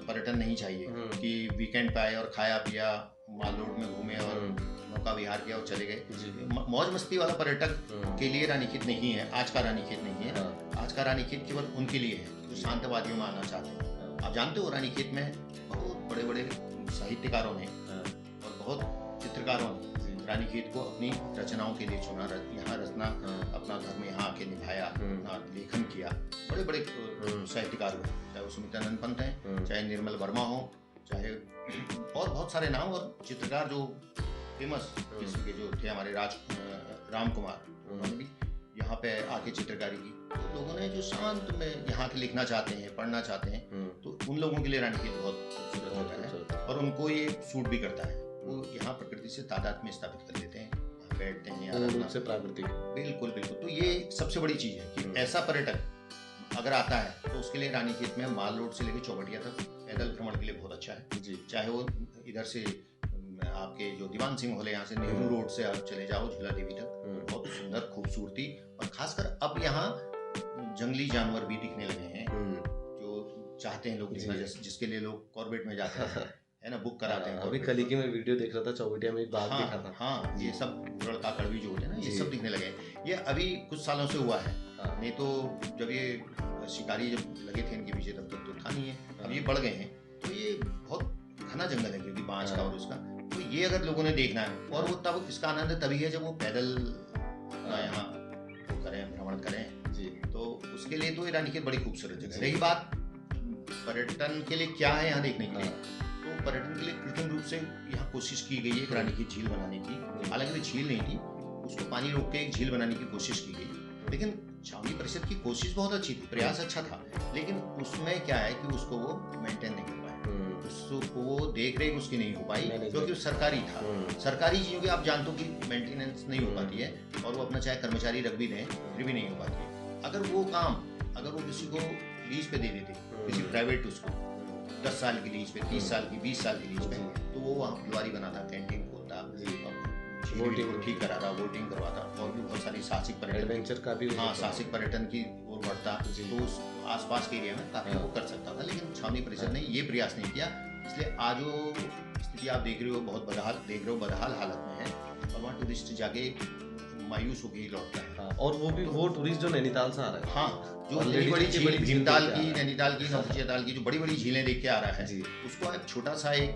पर्यटन नहीं चाहिए कि वीकेंड पे आए और खाया पिया माल रोड में घूमे और नौका विहार किया और चले गए। मौज मस्ती वाला पर्यटक के लिए रानीखेत नहीं है, आज का रानीखेत नहीं है। आज का रानीखेत केवल उनके लिए है जो शांतवादियों में आना चाहते हैं। आप जानते हो रानीखेत में बहुत बड़े बड़े साहित्यकारों ने और बहुत चित्रकारों ने रानीखेत को अपनी रचनाओं के लिए चुना, यहाँ रचना अपना धर्म यहाँ आके निभाया, अपना लेखन किया। बड़े बड़े साहित्यकार हुए, चाहे वो सुमित्रानंद पंत हैं, चाहे निर्मल वर्मा हो, चाहे और बहुत सारे नाम और चित्रकार जो फेमस किस्म के जो थे, हमारे राम कुमार, उन्होंने भी यहाँ पे आके चित्रकारी की। तो लोगों ने जो शांत में यहाँ के लिखना चाहते हैं, पढ़ना चाहते हैं, तो उन लोगों के लिए रानीखेत बहुत खूबसूरत होता है और उनको ये सूट भी करता है। वो यहाँ प्रकृति से तादात्म्य स्थापित कर लेते हैं, यहाँ बैठते हैं, यहाँ से प्राकृतिक। बिल्कुल बिल्कुल। तो ये सबसे बड़ी चीज है कि ऐसा पर्यटक अगर आता है तो उसके लिए रानीखेत में माल रोड से लेकर चौबटिया तक पैदल भ्रमण के लिए बहुत अच्छा है जी। चाहे वो इधर से आपके जो दीवान सिंह होले, यहाँ से नेहरू रोड से आप चले जाओ झूला देवी तक, बहुत सुंदर खूबसूरती। और खासकर अब यहाँ जंगली जानवर भी दिखने लगे हैं जो चाहते हैं लोग दिखना, जिसके लिए लोग कॉर्बेट में जाते हैं है ना, बुक कराते हैं। अभी कल ही की मैं वीडियो देख रहा था, चौबटिया में एक बाघ दिखा था। हाँ, ये सब लड़का कड़वी जो होते हैं ना, ये सब दिखने लगे। ये अभी कुछ सालों से हुआ है, नहीं तो जब ये शिकारी जब लगे थे इनके पीछे तब तक तो था नहीं है। अब ये बढ़ गए हैं, तो ये बहुत घना जंगल है क्योंकि बांस का और उसका, तो ये अगर लोगों ने देखना है, और वो तब इसका आनंद तभी है जब वो पैदल यहाँ करें, भ्रमण करें जी, तो उसके लिए तो रानीखेत बड़ी खूबसूरत जगह है। रही बात पर्यटन के लिए क्या है यहाँ देखने के लिए, तो पर्यटन के लिए कृत्रिम रूप से यहाँ कोशिश की गई है रानीखेत झील बनाने की। हालांकि वो झील नहीं थी, उसको पानी रोक के एक झील बनाने की कोशिश की गई, लेकिन छावनी परिषद की कोशिश बहुत अच्छी थी, प्रयास अच्छा था, लेकिन उसमें क्या है कि उसको वो मेंटेन नहीं कर पाए, उसको वो देख रेख उसकी नहीं हो पाई, क्योंकि वो सरकारी था। सरकारी चीजों की आप जानते हो कि मेंटेनेंस नहीं हो पाती है, और वो अपना चाहे कर्मचारी रख भी दें फिर भी नहीं हो पाती है। अगर वो काम अगर वो किसी को लीज पे दे देते, किसी प्राइवेट उसको 10 साल की लीज पे, 30 साल की, 20 साल की लीज पे, तो वो वहाँ फुलवारी बनाता, कैंटीन खोलता, वोटिंग ठीक करा रहा, वोटिंग करवाता, और भी बहुत सारी साहसिक पर्यटन, एडवेंचर का भी, हाँ, साहसिक पर्यटन की ओर बढ़ता, तो उस आसपास के एरिया में काफी वो कर सकता था। लेकिन छावनी परिषद ने ये प्रयास नहीं किया, इसलिए आज वो स्थिति आप देख रहे हो, बहुत बदहाल देख रहे हो, बदहाल हालत में है, और वहाँ टूरिस्ट जाके मायूस होकर ही लौटता है। हाँ, और वो भी वो टूरिस्ट जो नैनीताल से आ रहा है, हाँ, जो बड़ी झील, भीमताल की, नैनीताल की, नौखियाताल की जो बड़ी बड़ी झीलें देख के आ रहा है, उसको एक छोटा सा एक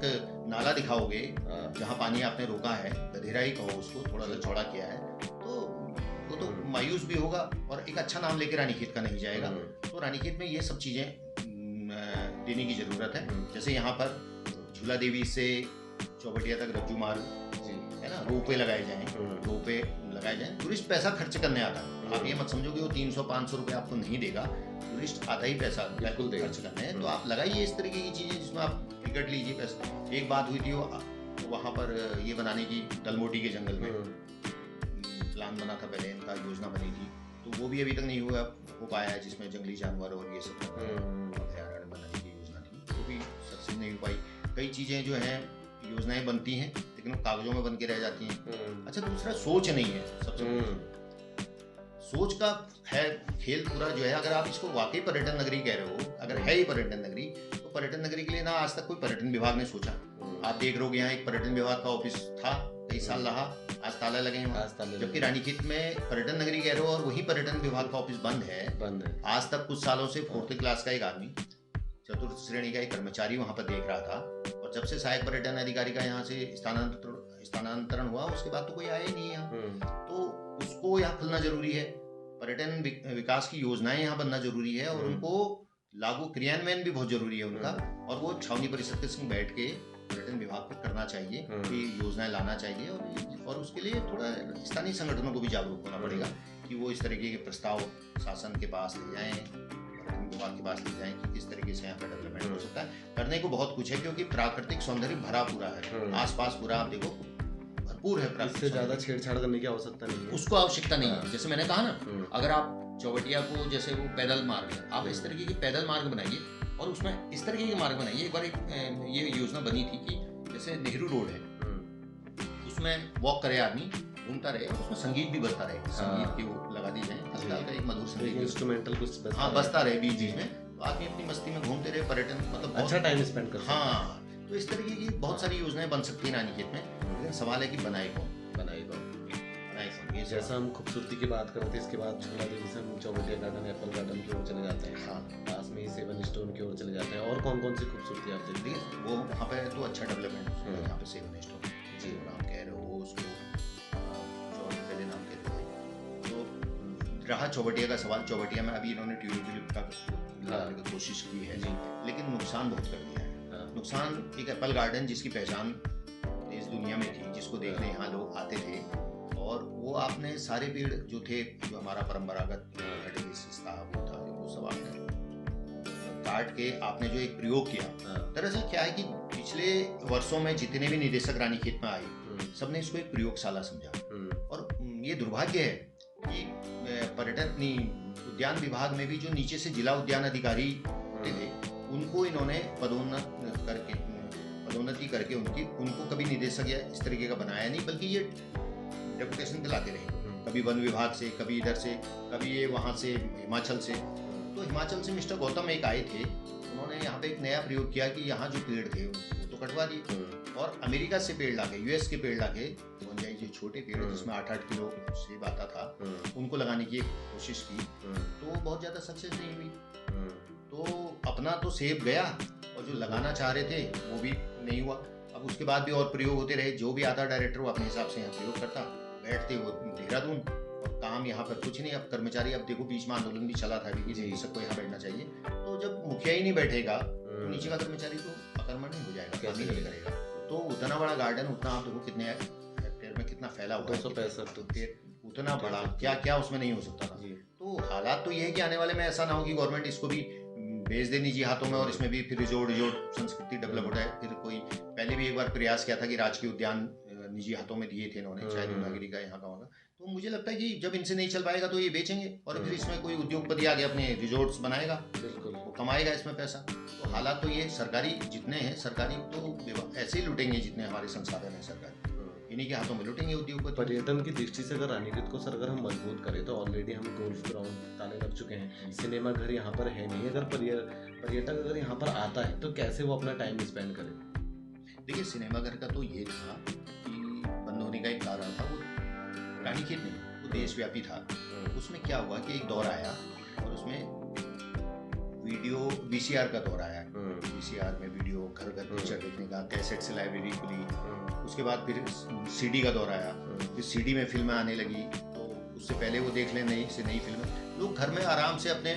नाला दिखाओगे जहाँ पानी आपने रोका है, गधेरा ही कहो उसको, थोड़ा सा चौड़ा किया है, तो वो तो मायूस भी होगा और एक अच्छा नाम लेके रानीखेत का नहीं जाएगा। तो रानीखेत में ये सब चीजें देने की जरूरत है। जैसे यहाँ पर झूला देवी से चौबटिया तक रज्जू मारू है ना, रोपवे लगाए जाएं, रोपवे लगाए जाएं। टूरिस्ट पैसा खर्च करने आता है, आप ये मत समझो कि वो 300-500 रुपये आपको नहीं देगा, टूरिस्ट आता ही पैसा बिल्कुल खर्च करने हैं। तो आप लगाइए इस तरीके की चीजें जिसमें आप टिकट लीजिए पैसा। एक बात हुई थी वहाँ पर ये बनाने की, दलमोटी के जंगल में प्लान बना था पहले, इनका योजना बनी थी, तो वो भी अभी तक नहीं हो पाया है, जिसमें जंगली जानवर और ये सब अभ्यारण्य बनाने की योजना थी, वो भी सक्सेस नहीं हो पाई। कई चीजें जो हैं योजनाएं बनती हैं लेकिन वो कागजों में बन के रह जाती हैं। अच्छा, दूसरा सोच नहीं है, सबसे सोच का है खेल पूरा जो है। अगर आप इसको वाकई पर्यटन नगरी कह रहे हो, अगर है ही पर्यटन नगरी, तो पर्यटन नगरी के लिए ना आज तक कोई पर्यटन विभाग ने सोचा। आप देख रहे हो यहाँ एक पर्यटन विभाग का ऑफिस था, कई साल रहा, आज ताला लगे हैं, जबकि रानीखेत में पर्यटन नगरी कह रहे हो और वही पर्यटन विभाग का ऑफिस बंद है। आज तक कुछ सालों से 4th क्लास का एक आदमी, 4th श्रेणी का एक कर्मचारी वहां पर देख रहा था, और जब से सहायक पर्यटन अधिकारी का यहाँ से स्थानांतरण हुआ, उसके बाद तो कोई आया ही नहीं यहाँ। तो उसको यहाँ खुलना जरूरी है, पर्यटन विकास की योजनाएं यहाँ बनना जरूरी है, और उनको लागू क्रियान्वयन भी बहुत जरूरी है उनका, और वो छावनी परिषद के संग बैठ के पर्यटन विभाग को करना चाहिए, कि योजनाएं लाना चाहिए, और उसके लिए थोड़ा स्थानीय संगठनों को भी जागरूक होना पड़ेगा कि वो इस तरीके के प्रस्ताव शासन के पास ले जाएं, पर्यटन विभाग के पास ले जाएं कि किस तरीके से यहाँ का डेवलपमेंट हो सकता है। करने को बहुत कुछ है, क्योंकि प्राकृतिक सौंदर्य भरा पूरा है, आसपास पूरा आप देखो भरपूर है, इससे ज्यादा छेड़छाड़ करने की आवश्यकता नहीं है, उसको आवश्यकता नहीं है। जैसे मैंने कहा ना, अगर आप चौबटिया को, जैसे वो पैदल मार्ग है, आप इस तरीके के पैदल मार्ग बनाइए, और उसमें इस तरीके के मार्ग बनाइए। एक बार ये योजना बनी थी कि जैसे नेहरू रोड है, उसमें वॉक करे आदमी, घूमता रहे, और उसमें संगीत भी बजता रहे, संगीत की वो लगा दी जाए, हल्का का एक मधुर संगीत, इंस्ट्रूमेंटल कुछ बजता रहे बीच बीच में, तो आदमी अपनी मस्ती में घूमते रहे, पर्यटन मतलब अच्छा टाइम स्पेंड कर। हाँ, तो इस तरीके की बहुत सारी योजनाएं बन सकती हैं रानीखेत में, लेकिन सवाल है कि बनाए कौन। जैसा हम खूबसूरती की बात करते हैं, इसके बाद झूला देवी से हम चौबटिया गार्डन, एप्पल गार्डन की ओर चले जाते हैं, हाँ, पास में ही 7 स्टोन की ओर चले जाते हैं। और कौन कौन सी खूबसूरती आप देखते हैं? वो वहाँ पे तो अच्छा डेवलपमेंट है, यहाँ पे 7 स्टोन जी नाम कह रहे हो उसको, जो पहले नाम कहते थे। तो रहा चौबटिया का सवाल, चौबटिया में अभी इन्होंने ट्यूलिप का लगाने की कोशिश की है, लेकिन नुकसान बहुत कर दिया है। नुकसान, एक एप्पल गार्डन जिसकी पहचान देश दुनिया में थी, जिसको देखने यहाँ लोग आते थे, और वो आपने सारे पेड़ जो थे, जो हमारा परंपरागत था, वो सब आपने काट के आपने जो एक प्रयोग किया। दरअसल क्या है कि पिछले वर्षों में जितने भी निदेशक रानीखेत में आए, सबने इसको एक प्रयोगशाला समझा, और ये दुर्भाग्य है कि पर्यटन उद्यान विभाग में भी जो नीचे से जिला उद्यान अधिकारी होते थे, उनको इन्होंने पदोन्नति करके उनको कभी निदेशक या इस तरीके का बनाया नहीं, बल्कि ये डेपुटेशन दिलाते रहे, कभी वन विभाग से, कभी इधर से, कभी ये वहाँ से हिमाचल से। तो हिमाचल से मिस्टर गौतम एक आए थे, उन्होंने यहाँ पे एक नया प्रयोग किया कि यहाँ जो पेड़ थे वो तो कटवा दिए और अमेरिका से पेड़ लाके, यूएस के पेड़ लाके, बोंजाई जो छोटे पेड़ जिसमें 8-8 किलो सेब आता था, उनको लगाने की एक कोशिश की, तो बहुत ज़्यादा सक्सेस नहीं हुई। तो अपना तो सेब गया और जो लगाना चाह रहे थे वो भी नहीं हुआ। अब उसके बाद भी और प्रयोग होते रहे, जो भी आता डायरेक्टर वो अपने हिसाब से यहाँ प्रयोग करता, बैठते वो देहरादून और काम यहाँ पर कुछ नहीं। अब कर्मचारी, अब देखो बीच में आंदोलन भी चला था कि सबको यहाँ बैठना चाहिए, तो जब मुखिया ही नहीं बैठेगा तो नीचे का कर्मचारी तो अकर्मण्य हो जाएगा, काम ही नहीं करेगा। तो उतना बड़ा गार्डन, उतना आप देखो कितने हेक्टेयर में कितना फैला हुआ है, 265 उतना बड़ा क्या क्या उसमें नहीं हो सकता था। तो हालात तो ये है कि आने वाले में ऐसा ना हो कि गवर्नमेंट इसको भी भेज दे निजी हाथों में और इसमें भी फिर रिजोर्ट संस्कृति डेवलप हो जाए। फिर कोई पहले भी एक बार प्रयास किया था कि राजकीय उद्यान निजी हाथों में दिए थे इन्होंने, शायद देवनागरी का यहाँ का होगा। तो मुझे लगता है कि जब इनसे नहीं चल पाएगा तो ये बेचेंगे और फिर इसमें कोई उद्योगपति आगे अपने रिजोर्ट्स बनाएगा, बिल्कुल वो कमाएगा इसमें पैसा। तो हालात तो ये सरकारी जितने हैं, सरकारी तो ऐसे ही लुटेंगे जितने हमारे संसाधन हैं सरकारी, इन्हीं के हाथों में लुटेंगे उद्योगपति। पर्यटन की दृष्टि से अगर रानीखेत को सर अगर हम मजबूत करें तो ऑलरेडी हम गोल्फ ग्राउंड ताले लग चुके हैं, सिनेमा घर यहाँ पर है नहीं। अगर पर्यटक अगर यहाँ पर आता है तो कैसे वो अपना टाइम स्पेंड करे? देखिए, सिनेमा घर का तो ये था कि बंद होने का एक कारण था, वो रानीखेत नहीं, वो देशव्यापी था। उसमें क्या हुआ कि एक दौर आया और उसमें वीडियो VCR का दौर आया। VCR में वीडियो घर घर पिक्चर देखने का, कैसेट से लाइब्रेरी खुली, उसके बाद फिर CD का दौर आया, फिर CD में फिल्में आने लगी। तो उससे पहले वो देख लें नई से नई फिल्में, लोग घर में आराम से अपने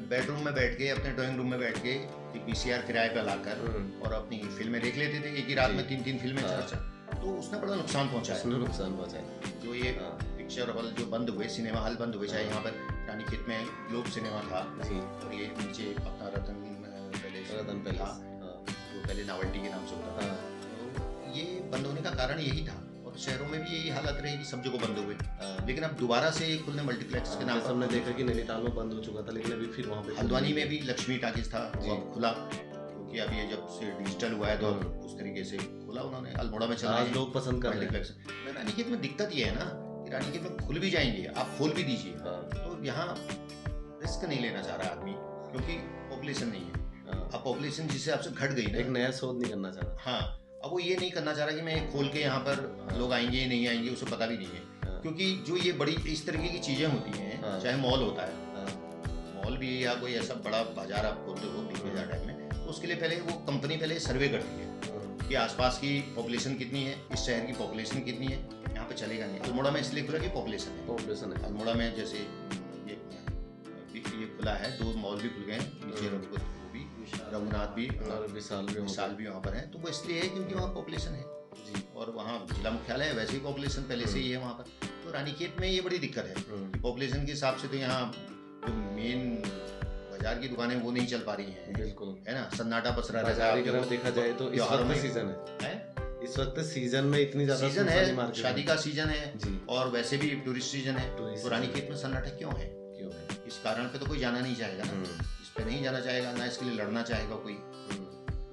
बेडरूम में बैठ के, अपने ड्राइंग रूम में बैठ के एक VCR किराए पर लाकर और अपनी फिल्में देख लेते थे। एक ही रात में 3-3 फिल्में चर्चा। तो उसने बड़ा नुकसान पहुंचाया। जो ये पिक्चर हॉल जो बंद हुए, सिनेमा हॉल बंद हुए, चाहे यहाँ पर रानीखेत में ग्लोब सिनेमा था और ये नीचे अपना रतन पैलेस था, जो पहले नावल्टी के नाम से होता था। तो ये बंद होने का कारण यही था और शहरों में भी यही हालत रही कि सब जगह बंद हुए। लेकिन अब दोबारा से खुलने मल्टीप्लेक्स के नाम पर हमने देखा कि नैनीताल में बंद हो चुका था, लेकिन अभी फिर वहाँ पे हल्द्वानी में भी लक्ष्मी टॉकीज था, वो अब खुला, क्योंकि अभी ये जब से डिजिटल हुआ है तो उस तरीके से खोला उन्होंने। अल्मोड़ा में चल रहा है, लोग पसंद कर रहे हैं। रानीखेत में दिक्कत ये है ना कि रानीखेत में खुल भी जाएंगे, आप खोल भी दीजिए, तो यहाँ रिस्क नहीं लेना चाह रहा आदमी, क्योंकि पॉपुलेशन नहीं है। अब पॉपुलेशन जिस हिसाब से घट गई ना, एक नया शोध नहीं करना चाह रहा। हाँ, अब वो ये नहीं करना चाह रहा कि मैं खोल के यहाँ पर लोग आएंगे नहीं आएंगे, उसे पता भी नहीं है। क्योंकि जो ये बड़ी इस तरीके की चीजें होती हैं, चाहे मॉल होता है, मॉल भी या कोई ऐसा बड़ा बाजार आप खोलते हो बिग बाजार टाइप में, तो उसके लिए पहले वो कंपनी पहले सर्वे करती है कि आसपास की पॉपुलेशन कितनी है, इस शहर की पॉपुलेशन कितनी है, यहाँ पे चलेगा नहीं। अल्मोड़ा में इसलिए खुला कि पॉपुलेशन है। अल्मोड़ा में जैसे ये खुला है, 2 मॉल भी खुल गए हैं, नीचे रघुनाथ भी और विशाल भी वहाँ पर है। तो वो इसलिए है क्योंकि वहाँ पॉपुलेशन है जी, और वहाँ जिला मुख्यालय है, वैसे ही पॉपुलेशन पहले से ही है वहाँ पर। तो रानीखेत में ये बड़ी दिक्कत है कि पॉपुलेशन के हिसाब से तो यहाँ जो मेन बाजार की दुकानें वो नहीं चल पा रही हैं, बिल्कुल है ना, सन्नाटा पसरा रहता है। अगर देखा जाए तो इस वक्त सीजन है, इस वक्त सीजन में इतनी ज्यादा सीजन है, शादी का सीजन है और वैसे भी टूरिस्ट सीजन है। तो रानीखेत में सन्नाटा क्यों है? इस कारण पे तो कोई जाना नहीं चाहेगा ना, इस पे नहीं जाना चाहेगा ना, इसके लिए लड़ना चाहेगा कोई।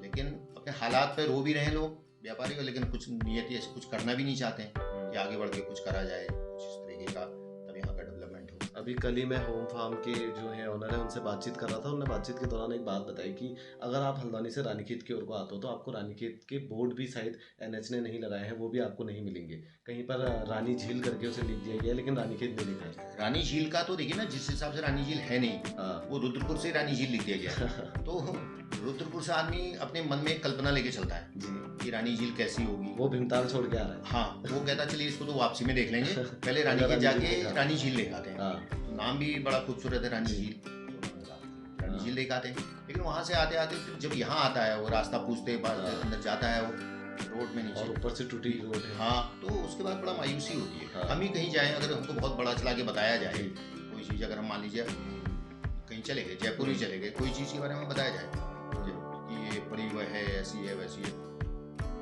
लेकिन अपने हालात पे रो भी रहे लोग, व्यापारी को, लेकिन कुछ नियति ऐसे कुछ करना भी नहीं चाहते हैं कि आगे बढ़ के कुछ करा जाए, कुछ इस तरीके का, तब यहाँ का डेवलपमेंट हो। अभी कल ही मैं होम फार्म के जो है ओनर है उनसे बातचीत कर रहा था। उन्होंने बातचीत के दौरान एक बात बताई कि अगर आप हल्द्वानी से रानीखेत की ओर को आते हो तो आपको रानीखेत के बोर्ड भी शायद NH ने नहीं लगाए हैं, वो भी आपको नहीं मिलेंगे। कहीं पर रानी झील करके उसे लिख दिया गया, लेकिन रानीखेत नहीं लिखा है। रानी झील का तो देखिए ना, जिस हिसाब से रानी झील है नहीं, वो रुद्रपुर से रानी झील लिख दिया गया। तो रुद्रपुर से आदमी अपने मन में कल्पना लेके चलता है कि रानी झील कैसी होगी। वो भीमताल छोड़ के आ रहा है। हाँ, वो कहता चलिए इसको तो वापसी में देख लेंगे, पहले रानीखेत जाके रानी झील देख आते हैं। नाम भी बड़ा खूबसूरत है, रानी झील देख आते हैं। लेकिन वहाँ से आते आते फिर जब यहाँ आता है, वो रास्ता पूछते अंदर जाता है, वो रोड में नीचे और ऊपर से टूटी रोड है। हाँ, तो उसके बाद बड़ा मायूसी होती है। हम ही कहीं जाएं, अगर हमको बहुत बड़ा चला के बताया जाए कोई चीज़, अगर हम मान लीजिए कहीं चले गए, जयपुर ही चले गए, कोई चीज़ के बारे में बताया जाए कि ये बड़ी वह है, ऐसी है, वैसी है,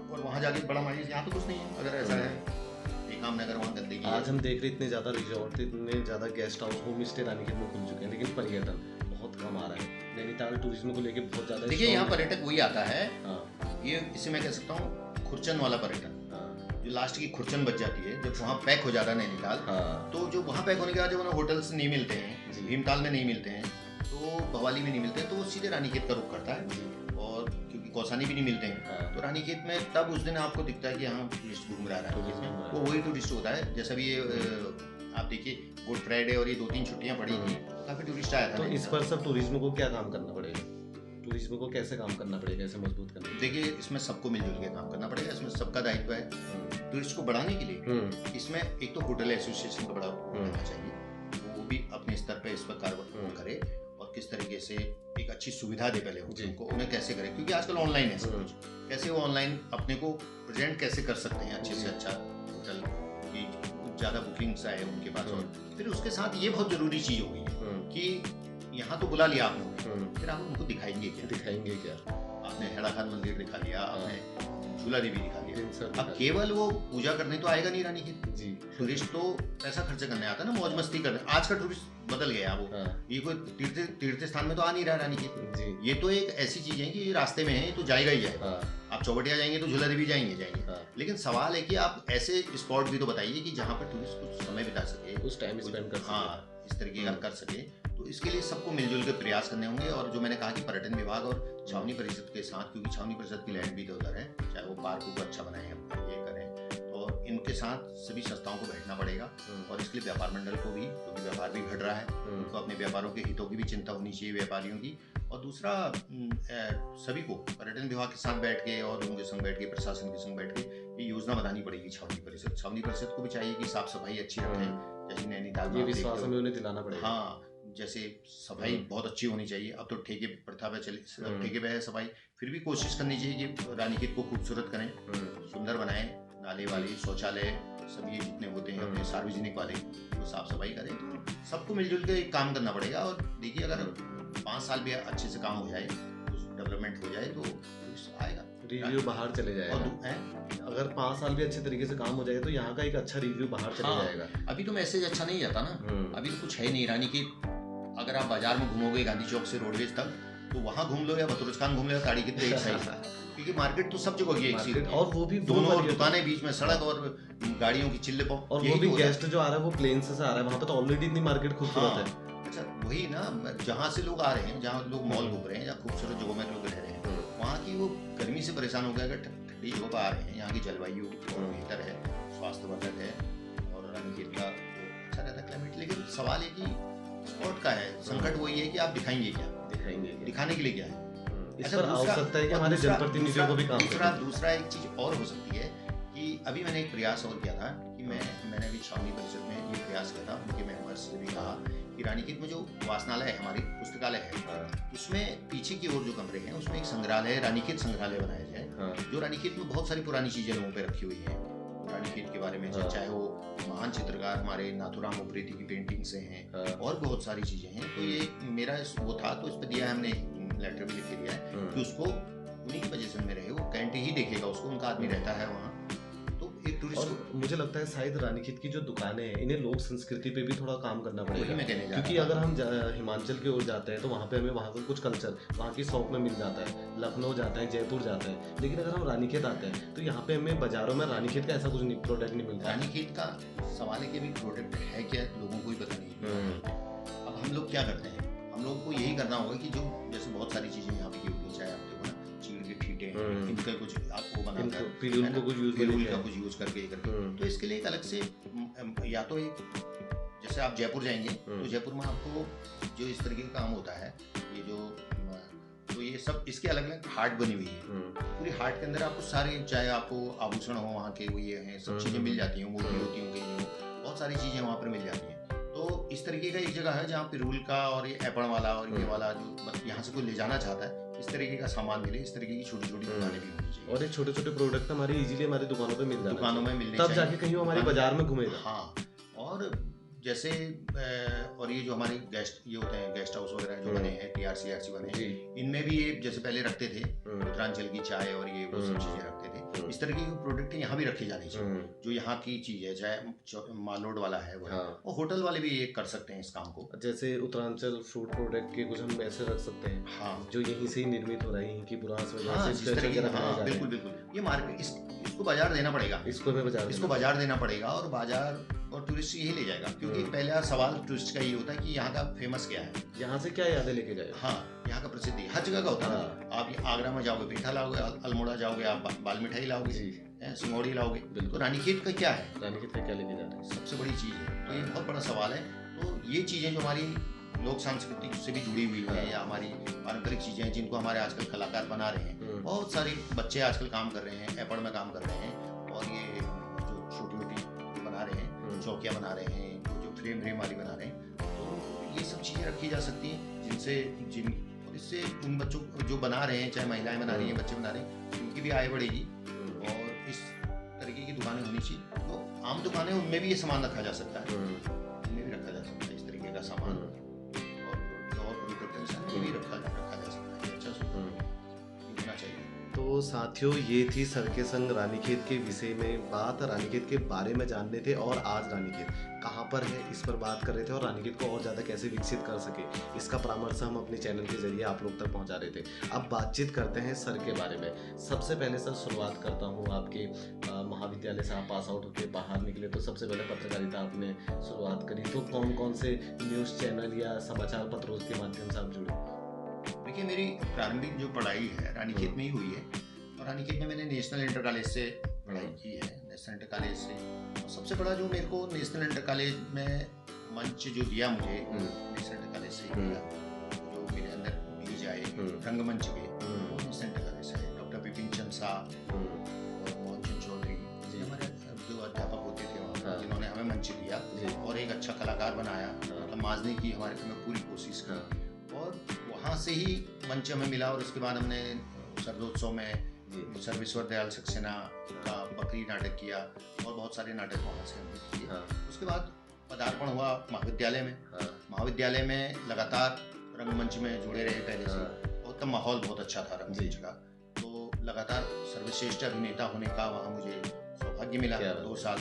और वहाँ जाके बड़ा मायूसी, यहाँ तो कुछ नहीं है। अगर ऐसा है नगर, वहाँ गंदगी, आज हम देख रहे इतने ज़्यादा रिजॉर्ट, इतने ज़्यादा guest house, home stay Ranikhet में खुल चुके हैं, लेकिन पर्यटन बहुत कम आ रहा है। नैनीताल टूरिज्म को लेके बहुत ज़्यादा, देखिए यहाँ पर्यटक वही आता है, ये इसे मैं कह सकता हूँ खुरचन वाला पर्यटन, जो लास्ट की खुरचन बच जाती है जब वहाँ पैक हो जाता है नैनीताल। तो जो वहाँ पैक होने के बाद जब उन्हें होटल्स नहीं मिलते हैं, भीमताल में नहीं मिलते हैं, तो भवाली में नहीं मिलते तो वो सीधे रानीखेत का रुख करता है, और क्योंकि कौसानी भी नहीं मिलते हैं तो रानीखेत में तब उस दिन आपको दिखता है कि हाँ टूरिस्ट घूम रहा है रानीखेत में, वो वही टूरिस्ट होता है। जैसा भी ये आप देखिए गुड फ्राइडे और ये 2-3 छुट्टियां पड़ी थी, काफी टूरिस्ट आया था। तो इस पर सब टूरिज्म को क्या काम करना पड़ेगा, टूरिज्म को कैसे काम करना पड़ेगा, कैसे मजबूत करना पड़ेगा? देखिए इसमें सबको मिलजुल के काम करना पड़ेगा, इसमें सबका दायित्व है। टूरिस्ट को बढ़ाने के लिए इसमें एक तो होटल एसोसिएशन का बड़ा होना चाहिए, वो भी अपने स्तर पे इस पर कार्रवाई करे और किस तरीके से एक अच्छी सुविधा दे पहले उनको, उन्हें कैसे करें, क्योंकि आजकल ऑनलाइन है सब कुछ, कैसे वो ऑनलाइन अपने को प्रेजेंट कैसे कर सकते हैं अच्छे से अच्छा होटल की ज़्यादा बुकिंग्स आए उनके पास। और फिर उसके साथ ये बहुत जरूरी चीज़ हो गई है कि यहाँ तो बुला लिया आपने, फिर आप उनको दिखाएंगे क्या? आपने हेड़ा खान मंदिर दिखा लिया, आपने झूला देवी दिखा लिया, अब केवल वो पूजा करने तो आएगा नहीं रानीखेत जी। टूरिस्ट तो पैसा खर्च करने आता है ना, मौज मस्ती करने। आज का टूरिस्ट बदल गया वो, ये कोई तीर्थ स्थान में तो आ नहीं रहा रानीखेत जी। ये तो एक ऐसी चीज है कि रास्ते में है, ये तो जाएगा ही जाएगा। आप चौबटिया जाएंगे तो झूला देवी जाएंगे। लेकिन सवाल है कि आप ऐसे स्पॉट भी तो बताइए कि जहाँ पर टूरिस्ट कुछ समय बिता सके, कुछ टाइम स्पेंड कर सके, हाँ इस तरीके का कर सके। तो इसके लिए सबको मिलजुल के प्रयास करने होंगे। और जो मैंने कहा कि पर्यटन विभाग और छावनी परिषद के साथ, क्योंकि छावनी परिषद की लैंड भी तो उधर है, चाहे वो पार्क को अच्छा बनाए ये करें, तो इनके साथ सभी संस्थाओं को बैठना पड़ेगा। और इसके लिए व्यापार मंडल को भी, क्योंकि व्यापार भी घट रहा है, उनको अपने व्यापारों के हितों की भी चिंता होनी चाहिए व्यापारियों की। और दूसरा सभी को पर्यटन विभाग के साथ बैठ के और उनके संग बैठ के, प्रशासन के संग बैठ के ये योजना बनानी पड़ेगी। छावनी परिषद को भी चाहिए कि साफ सफाई अच्छी रखें, जैसे नैनीताल में विश्वास हमें उन्हें दिलाना पड़ेगा। हाँ, जैसे सफाई बहुत अच्छी होनी चाहिए। अब तो ठेके प्रथा पे चले, ठेके पे है सफाई, फिर भी कोशिश करनी चाहिए कि रानीखेत को खूबसूरत करें, सुंदर बनाएं, नाले वाले शौचालय सब ये जितने होते हैं अपने सार्वजनिक वाले, वो साफ सफाई करें। तो सबको मिलजुल के काम करना पड़ेगा। और देखिए अगर 5 साल भी अच्छे से काम हो जाए, कुछ डेवलपमेंट हो जाए तो आएगा, रिव्यू बाहर चले जाएगा। अगर 5 साल भी अच्छे तरीके से काम हो जाएगा तो यहाँ का एक अच्छा रिव्यू बाहर चले जाएगा। अभी तो मैसेज अच्छा नहीं जाता ना, अभी तो कुछ है नहीं। रानीखेत अगर आप बाजार में घूमोगे गांधी चौक से रोडवेज तक, तो वहाँ घूम लो या बतौर खान घूम लो या ताड़ी कितने एक साइज, क्योंकि मार्केट तो सब जगह की एक सी, और वो भी दोनों और दुकानें बीच में सड़क और गाड़ियों की चिल्ले पाओ। और वो भी गेस्ट जो आ रहा है वो प्लेन से आ रहा है, वहाँ पे तो ऑलरेडी इतनी मार्केट खूबसूरत है। अच्छा वही ना, जहाँ से लोग आ रहे हैं, जहाँ लोग मॉल घूम रहे हैं या खूबसूरत जगहों में लोग रह रहे हैं, वहाँ की वो गर्मी से परेशान हो गया, अगर ठंडी जगह पर आ रहे हैं, यहाँ की जलवायु बेहतर है, स्वास्थ्यवर्धक है और रानीखेत का अच्छा रहता है क्लाइमेट। लेकिन सवाल है कि स्पॉट का है, संकट वही है कि आप दिखाएंगे क्या, दिखाने के लिए क्या है। इस पर हो सकता है कि हमारे जनप्रतिनिधियों को भी काम दूसरा एक चीज और हो सकती है कि अभी मैंने एक प्रयास और किया था कि मैंने अभी छावनी परिषद में ये प्रयास किया था, उनके मेंबर्स से भी कहा कि रानीखेत में जो वाचनालय है, हमारी पुस्तकालय है, उसमें पीछे की ओर जो कमरे हैं उसमें एक संग्रहालय, रानीखेत संग्रहालय बनाया जाए। जो रानीखेत में बहुत सारी पुरानी चीजें लोगों पे रखी हुई है रानीखेत के बारे में, चाहे वो महान चित्रकार हमारे नाथुराम उप्रेती की पेंटिंग से हैं और बहुत सारी चीजें हैं। तो ये मेरा वो था, तो इस पर दिया है हमने, लेटर भी लिख के दिया है कि उसको उन्हीं की पोजीशन में रहे, वो कैंट ही देखेगा उसको, उनका आदमी रहता है वहाँ। तो एक टूरिस्ट को मुझे लगता है शायद रानीखेत की जो दुकानें हैं, इन्हें लोक संस्कृति पे भी थोड़ा काम करना पड़ेगा, क्योंकि अगर हम हिमाचल की ओर जाते हैं तो वहाँ पे हमें वहाँ का कुछ कल्चर वहाँ की शॉप में मिल जाता है, लखनऊ जाते हैं, जयपुर जाते हैं, लेकिन अगर हम रानीखेत आते हैं तो यहाँ पे हमें बाजारों में रानीखेत का ऐसा कुछ प्रोडक्ट नहीं मिलता। रानीखेत का सवाल है कि अभी प्रोडक्ट है क्या, लोगों को ही पता नहीं। अब हम लोग क्या करते हैं, हम लोगों को यही करना होगा कि जो जैसे बहुत सारी चीजें यहाँ पे होती है, चाहे आप देखो ना चीड़ के ठीटे, इनका कुछ आपको बनाकर पिरूल का कुछ यूज करके तो इसके लिए एक अलग से, या तो एक जैसे आप जयपुर जाएंगे तो जयपुर में आपको जो इस तरीके का काम होता है, ये जो तो ये सब इसके अलग अलग हाट बनी हुई है, पूरी हाट के अंदर आपको सारे, चाहे आपको आभूषण हो वहाँ के, वो ये हैं सब चीजें मिल जाती हैं, मूर्ति होती होंगी, बहुत सारी चीजें वहाँ पर मिल जाती हैं। तो इस तरीके का एक जगह है जहाँ पिरूल का और ये एपण वाला और ये वाला जो यहाँ से कोई ले जाना चाहता है, इस तरीके का सामान मिले, इस तरीके की छोटी छोटी दुकानें भी होनी चाहिए। और ये छोटे छोटे प्रोडक्ट हमारे इजीली हमारी दुकानों पे मिल जाए, दुकानों में मिलने तब जाके कहीं हमारे बाजार में घूमेगा। हाँ, और जैसे और ये जो हमारे गेस्ट ये होते हैं, गेस्ट हाउस वगैरह जो बने हैं, TRC बने हैं, इनमें भी ये जैसे पहले रखते थे उत्तरांचल की चाय और ये वो सब चीजें रखते थे, इस तरीके के प्रोडक्ट यहाँ भी रखे जाने चाहिए, जो यहाँ की चीज है, चाहे मालोड वाला है वो, और होटल वाले भी ये कर सकते हैं इस काम को। जैसे उत्तरांचल फूड प्रोडक्ट के कुछ हम ऐसे रख सकते हैं, हाँ, जो यहीं से ही निर्मित हो रहे हैं, यहीं की बुरांस वगैरह से, बिल्कुल बिल्कुल। ये मार्केट इसको बाजार देना पड़ेगा, इसको बाजार देना पड़ेगा, और बाजार और टूरिस्ट यही ले जाएगा, क्योंकि पहला सवाल टूरिस्ट का ये होता है कि यहाँ का फेमस क्या है, यहाँ से क्या यादें लेके जाए। हाँ, यहाँ का प्रसिद्धि हर जगह का होता है ना। आप आगरा में जाओगे पेठा लाओगे, अल्मोड़ा जाओगे आप बाल मिठाई लाओगे, सिंगौड़ी लाओगे। तो रानीखेत का क्या है, रानीखेत का क्या लेके जा रहे हैं, सबसे बड़ी चीज़ है। तो ये बहुत बड़ा सवाल है। तो ये चीज़ें जो हमारी लोक सांस्कृतिक से भी जुड़ी हुई हैं, या हमारी पारंपरिक चीज़ें हैं जिनको हमारे आजकल कलाकार बना रहे हैं। बहुत सारे बच्चे आजकल काम कर रहे हैं, एपड़ में काम कर रहे हैं, और ये जो छोटी मोटी बना रहे हैं, चौकियाँ बना रहे हैं, जो फ्रेम वाली बना रहे हैं। तो ये सब चीज़ें रखी जा सकती हैं इससे उन बच्चों जो बना रहे हैं, चाहे महिलाएं बना रही हैं, बच्चे बना रहे हैं, उनकी भी आय बढ़ेगी। और इस तरीके की दुकानें होनी चाहिए। तो आम दुकानें, उनमें भी ये सामान रखा जा सकता है, उनमें भी रखा जा सकता है इस तरीके का सामान। और भी रखा जा सकता है, अच्छा होना चाहिए। तो साथियों, ये थी सर के संग रानीखेत के विषय में बात, रानीखेत के बारे में जानने थे, और आज रानीखेत कहाँ पर है इस पर बात कर रहे थे, और रानीखेत को और ज़्यादा कैसे विकसित कर सके इसका परामर्श हम अपने चैनल के जरिए आप लोग तक पहुँचा रहे थे। अब बातचीत करते हैं सर के बारे में। सबसे पहले सर शुरुआत करता हूँ, आपके महाविद्यालय से आप पास आउट होकर बाहर निकले तो सबसे पहले पत्रकारिता आपने शुरुआत करी, तो कौन कौन से न्यूज़ चैनल या समाचार पत्रों के माध्यम से आप जुड़े? देखिए, मेरी प्रारंभिक जो पढ़ाई है रानीखेत में ही हुई है, और रानीखेत में मैंने नेशनल इंटर कॉलेज से पढ़ाई की है, नेशनल इंटर कॉलेज से। और सबसे बड़ा जो मेरे को नेशनल इंटर कॉलेज में मंच जो दिया मुझे, नेशनल इंटर कॉलेज से ही दिया, जो मेरे अंदर बीज आए रंगमंच के, वो नेशनल इंटर कॉलेज से। डॉक्टर विपिन चंद साहब और मोहन चंद चौधरी जी हमारे जो अध्यापक होते थे वहाँ, जिन्होंने हमें मंच दिया और एक अच्छा कलाकार बनाया, मतलब माजने की हमारे में पूरी कोशिश की। और वहाँ से ही मंच हमें मिला, और उसके बाद हमने शरदोत्सव में सर्वेश्वर दयाल सक्सेना का बकरी नाटक किया, और बहुत सारे नाटक वहाँ से हमने किए। उसके बाद पदार्पण हुआ महाविद्यालय में। महाविद्यालय में लगातार रंगमंच में जुड़े रहे पहले से, और तब माहौल बहुत अच्छा था रंगमंच का। तो लगातार सर्वश्रेष्ठ अभिनेता होने का वहाँ मुझे सौभाग्य मिला। 2 साल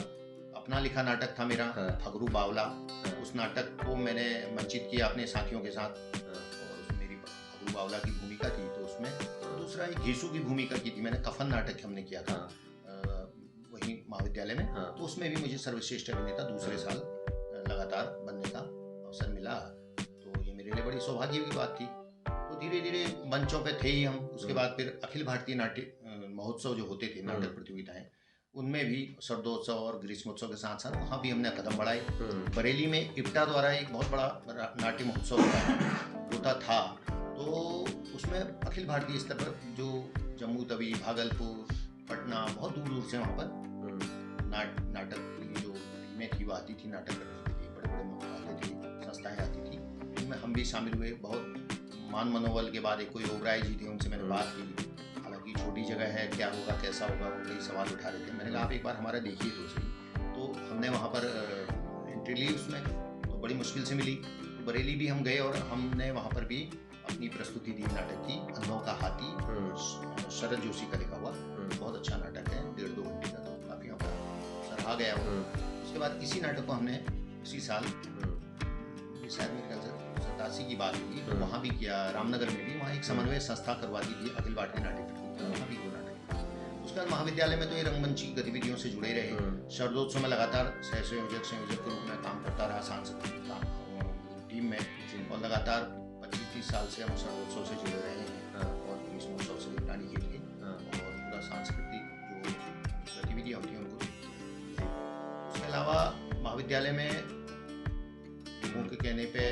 अपना लिखा नाटक था मेरा, फगरू बावला। उस नाटक को मैंने मंचित किया अपने साथियों के साथ, और उसमें मेरी फगरू बावला की भूमिका थी। तो उसमें दूसरा एक घीसू की भूमिका की थी मैंने, कफन नाटक हमने किया था वहीं महाविद्यालय में। तो उसमें भी मुझे सर्वश्रेष्ठ अभिनेता दूसरे साल लगातार बनने का अवसर मिला। तो ये मेरे लिए बड़ी सौभाग्य की बात थी। तो धीरे धीरे मंचों पे थे ही हम। उसके बाद फिर अखिल भारतीय नाट्य महोत्सव जो होते थे, नाटक प्रतियोगिताएं, उनमें भी शरदोत्सव और ग्रीष्मोत्सव के साथ साथ वहाँ भी हमने कदम बढ़ाए। बरेली में इप्टा द्वारा एक बहुत बड़ा नाट्य महोत्सव होता था। तो उसमें अखिल भारतीय स्तर पर जो जम्मू तवी, भागलपुर, पटना, बहुत दूर दूर से वहाँ पर नाटक की जो टीमें थी वो आती थी नाटक करने के लिए, बड़े बड़े आते थे, संस्थाएं आती थी, उनमें हम भी शामिल हुए। बहुत मान मनोबल के बाद एक कोई ओबराय जी थे, उनसे मैंने बात की। हालांकि छोटी जगह है, क्या होगा कैसा होगा, वो कई सवाल उठा रहे थे। मैंने कहा आप एक बार हमारा देखिए तो सही। तो हमने वहाँ पर एंट्री ली उसमें, तो बड़ी मुश्किल से मिली। तो बरेली भी हम गए और हमने वहाँ पर भी अपनी प्रस्तुति दी नाटक की, अंधों का हाथी, शरद जोशी का लिखा हुआ बहुत अच्छा नाटक है, 1.5-2 घंटे का, तो काफ़ी सराहा गया वो। उसके बाद इसी नाटक को हमने उसी साल, शायद मेरे ख्याल से 87 की बात होगी, तो वहाँ भी किया, रामनगर में भी। वहाँ एक समन्वय संस्था करवाती थी अखिल भारतीय नाट्य प्रतियोगिता, वहाँ भी वो नाटक। उसके बाद महाविद्यालय में तो ये रंगमंच की गतिविधियों से जुड़े रहे। शरदोत्सव में लगातार संयोजक के रूप में काम करता रहा सांस्कृतिक टीम में, और लगातार 25-30 साल से हम शरदोत्सव से जुड़े रहे हैं, और ग्रीष्मोत्सव से रानीखेत के, और पूरा सांस्कृतिक जो गतिविधियाँ होती हैं उनको। उसके अलावा महाविद्यालय में लोगों के कहने पे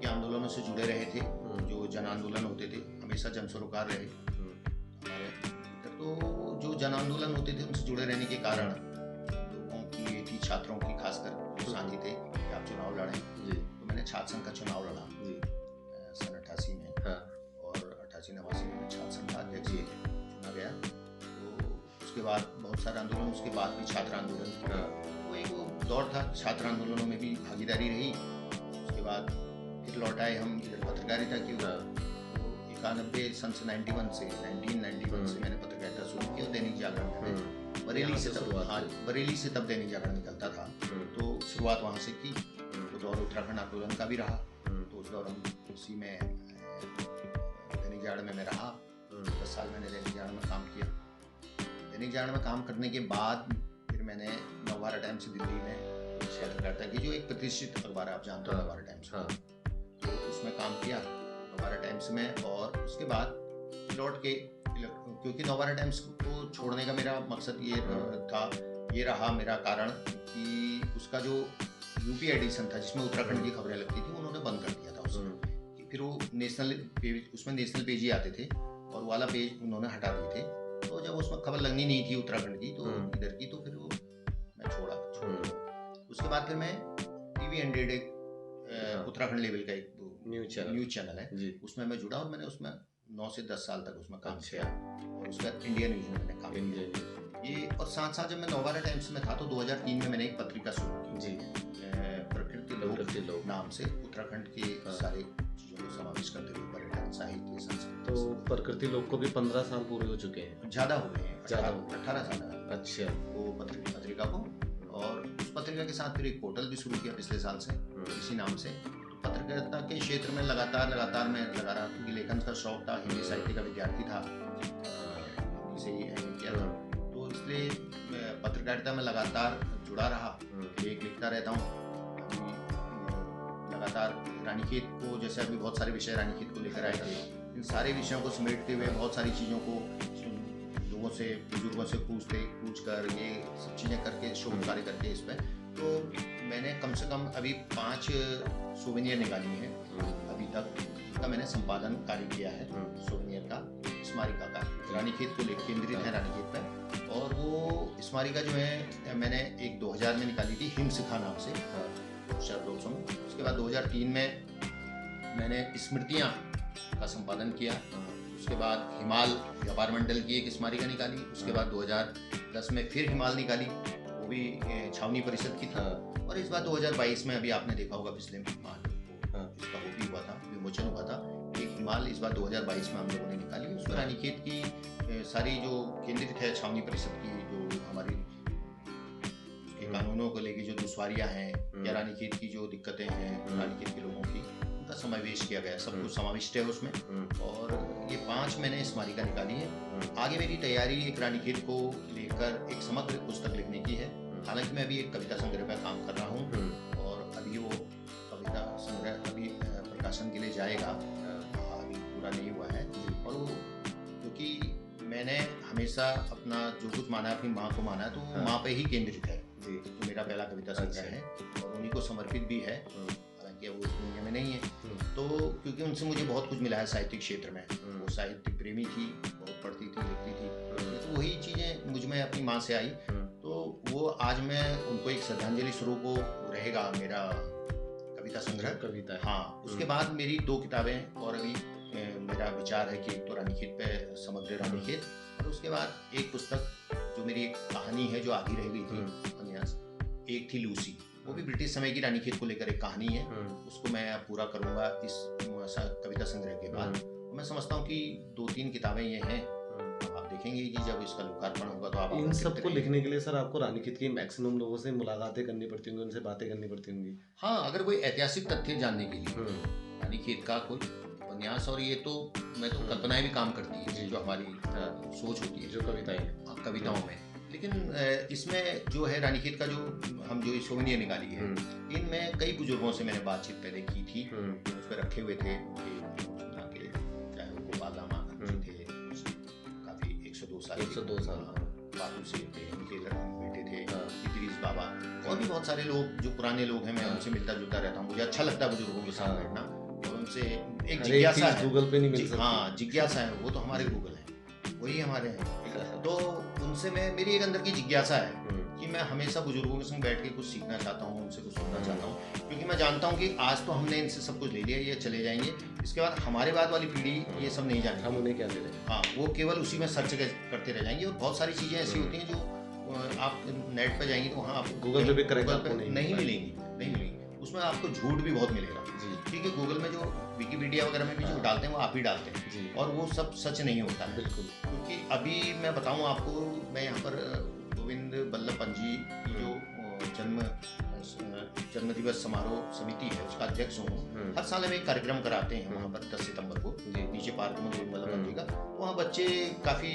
के आंदोलनों से जुड़े रहे थे, जो जन आंदोलन होते थे, हमेशा जन सरोकार रहे हमारे। तो जो जन आंदोलन होते थे उनसे जुड़े रहने के कारण लोगों की ये थी, छात्रों की खासकर साथी थे कि आप चुनाव लड़ें। तो मैंने छात्र संघ का चुनाव लड़ा सन 88 में, और 88-89 में छात्र संघ का अध्यक्ष चुना गया। तो उसके बाद बहुत सारे आंदोलन, उसके बाद भी छात्र आंदोलन, वो एक दौर था। छात्र आंदोलनों में भी भागीदारी रही। उसके बाद फिर लौट आए हम इधर पत्रकारिता की। तो 91 सन से 1991 से मैंने पत्रकारिता शुरू की, और दैनिक जागरण में बरेली से तब दैनिक जागरण निकलता था। तो शुरुआत वहाँ से की। तो दौर उत्तराखंड आंदोलन का भी रहा, तो उस दौर हम उसी में दैनिक जागरण में मैं रहा। 10 साल मैंने दैनिक जागरण में काम किया। दैनिक जागरण में काम करने के बाद फिर फिर मैंने नवभारत टाइम्स दिल्ली में पत्रकारिता की, जो एक प्रतिष्ठित अखबार है, आप जानते हो नवभारत टाइम्स। तो उसमें काम किया नवभारत टाइम्स में। और उसके बाद लौट के, क्योंकि नवभारत टाइम्स को छोड़ने का मेरा मकसद ये रहा मेरा कारण कि उसका जो यूपी एडिशन था जिसमें उत्तराखंड की खबरें लगती थी, उन्होंने बंद कर दिया था उसमें। फिर वो नेशनल पेज, उसमें नेशनल पेज ही आते थे और वाला पेज उन्होंने हटा दिए थे। तो जब उसमें खबर लगनी नहीं थी उत्तराखंड की, तो इधर की, तो फिर वो मैं छोड़ा। उसके बाद फिर मैं TV 100 एक उत्तराखंड लेवल का एक न्यूज चैनल है, उसमें मैं जुड़ा और मैंने उसमें 9 से 10 साल तक उसमें काम किया। और उसके बाद इंडिया न्यूज में मैंने काम किया ये। और साथ साथ जब मैं नवभारत टाइम्स में था तो 2003 में मैंने एक पत्रिका शुरू की, प्रकृति लोक नाम से, उत्तराखंड के सारे चीज़ों को समावेश करते हुए पर्यटन, साहित्य, संस्कृति। तो प्रकृति लोक को भी 15 साल पूरे हो चुके हैं, ज़्यादा हो गए हैं, 18 साल। अच्छा। वो पत्रिका को, और उस पत्रिका के साथ फिर एक पोर्टल भी शुरू किया पिछले साल से इसी नाम से। पत्रकारिता के क्षेत्र में लगातार मैं लगा रहा, क्योंकि लेखन का शौक था, हिंदी साहित्य का विद्यार्थी था, हिंदी से ही एमए किया था, तो इसलिए पत्रकारिता में लगातार जुड़ा रहा, लेख लिखता रहता हूँ। लगातार रानीखेत को, जैसे अभी बहुत सारे विषय रानीखेत को लेकर आए थे, इन सारे विषयों को समेटते हुए बहुत सारी चीज़ों को लोगों से, बुजुर्गों से पूछ कर ये सब चीज़ें करके, शोध कार्य करके इस पर, तो मैंने कम से कम अभी 5 सोवेनियर निकाली हैं अभी तक। का मैंने संपादन कार्य किया है सोवेनियर का, स्मारिका का, रानीखेत को लेकर केंद्रित है रानीखेत पर। और वो स्मारिका जो है मैंने एक 2000 में निकाली थी, हिमशिखा नाम से, शरदोत्सव में। उसके बाद 2003 में मैंने स्मृतियाँ का संपादन किया। उसके बाद हिमाल व्यापार मंडल की एक स्मारिका निकाली। उसके बाद 2010 में फिर हिमाल निकाली, वो भी छावनी परिषद की थी। और इस बार 2022 में, अभी आपने देखा होगा पिछले माह इसका वो भी हुआ था, विमोचन हुआ था, एक हिमाल इस बार 2022 में हम लोगों ने निकाली। उसमें रानीखेत की सारी जो केंद्रित है छावनी परिषद की, जो हमारी उसके कानूनों को लेकर जो दुश्वारियाँ हैं, या रानीखेत की जो दिक्कतें हैं, रानीखेत के लोगों की, उनका समावेश किया गया, सब कुछ समाविष्ट है उसमें। और ये 5 मैंने स्मारिका निकाली है। आगे मेरी तैयारी एक रानीखेत को लेकर एक समग्र पुस्तक लिखने की है। हालांकि मैं अभी एक कविता संग्रह पर काम कर रहा हूँ, और अभी वो कविता संग्रह अभी प्रकाशन के लिए जाएगा, अभी पूरा नहीं हुआ है। और वो, क्योंकि मैंने हमेशा अपना जो कुछ माना है, अपनी माँ को माना है, तो वो माँ पे ही केंद्रित है। तो मेरा पहला कविता संग्रह है और उन्हीं को समर्पित भी है, हालांकि अब वो इस दुनिया में नहीं है। तो क्योंकि उनसे मुझे बहुत कुछ मिला है साहित्यिक क्षेत्र में। वो साहित्य प्रेमी थी, बहुत पढ़ती थी, लिखती थी, तो वही चीज़ें मुझ में अपनी माँ से आई। तो वो आज मैं उनको एक श्रद्धांजलि स्वरूप वो रहेगा मेरा कविता संग्रह, कविता। हाँ, उसके बाद मेरी 2 किताबें और अभी मेरा विचार है कि एक तो रानीखेत पे, समग्र रानीखेत, और उसके बाद एक पुस्तक जो मेरी एक कहानी है जो आधी रह गई थी, उपन्यास, एक थी लूसी, वो भी ब्रिटिश समय की रानीखेत को लेकर एक कहानी है। उसको मैं पूरा करूँगा इस कविता संग्रह के बाद। मैं समझता हूँ कि 2-3 किताबें ये हैं, आप देखेंगे कि जब इसका लोकार्पण होगा तो आप इन सबको लिखने के लिए सर आपको रानीखेत के मैक्सिमम लोगों से मुलाकातें करनी पड़ती होंगी, उनसे बातें करनी पड़ती होंगी। हाँ, अगर कोई ऐतिहासिक तथ्य जानने के लिए रानीखेत का कोई उपन्यास, और ये तो मैं तो कल्पनाएं भी काम करती है, जो हमारी सोच होती है, जो कविताओं में। लेकिन इसमें जो है रानीखेत का जो हम जो सोवेनियर निकाली है, इनमें कई बुजुर्गों से मैंने बातचीत पहले की थी, उस पर रखे हुए थे, चाहे वो गोपाल लामा थे, काफी 102 साल बाबू से थे, उनके बेटे थे, इदरीस बाबा, और भी बहुत सारे लोग जो पुराने लोग हैं, मैं उनसे मिलता जुलता रहता हूँ। मुझे अच्छा लगता है बुजुर्गों के साथ बैठना, और उनसे एक जिज्ञासा है, गूगल पे नहीं मिल सकती। हाँ, जिज्ञासा है, वो तो हमारे गूगल है, वही हमारे हैं। तो उनसे मेरी एक अंदर की जिज्ञासा है कि मैं हमेशा बुजुर्गों के संग बैठ के कुछ सीखना चाहता हूँ, उनसे कुछ सुनना चाहता हूँ, क्योंकि मैं जानता हूँ कि आज तो हमने इनसे सब कुछ ले लिया, ये चले जाएंगे, इसके बाद हमारे बाद वाली पीढ़ी ये सब नहीं जानेगी, हम उन्हें क्या दे रहे हैं। हाँ, वो केवल उसी में सर्च करते रह जाएंगे। और बहुत सारी चीज़ें ऐसी होती हैं जो आप नेट पर जाएंगे तो वहाँ आप गूगल पे भी करेक्ट नहीं मिलेंगी, उसमें आपको झूठ भी बहुत मिलेगा। ठीक है, गूगल में जो विकिपीडिया वगैरह में भी जो डालते हैं वो आप ही डालते हैं, और वो सब सच नहीं होता है, बिल्कुल। क्योंकि अभी मैं बताऊं आपको, मैं यहाँ पर गोविंद बल्लभ पंत जी की जो जन्म दिवस समारोह समिति है उसका अध्यक्ष हूँ। हर साल हम एक कार्यक्रम कराते हैं वहाँ पर 10 सितंबर को नीचे पार्क में गोविंद बल्लभ पंत जी का। वहाँ बच्चे काफ़ी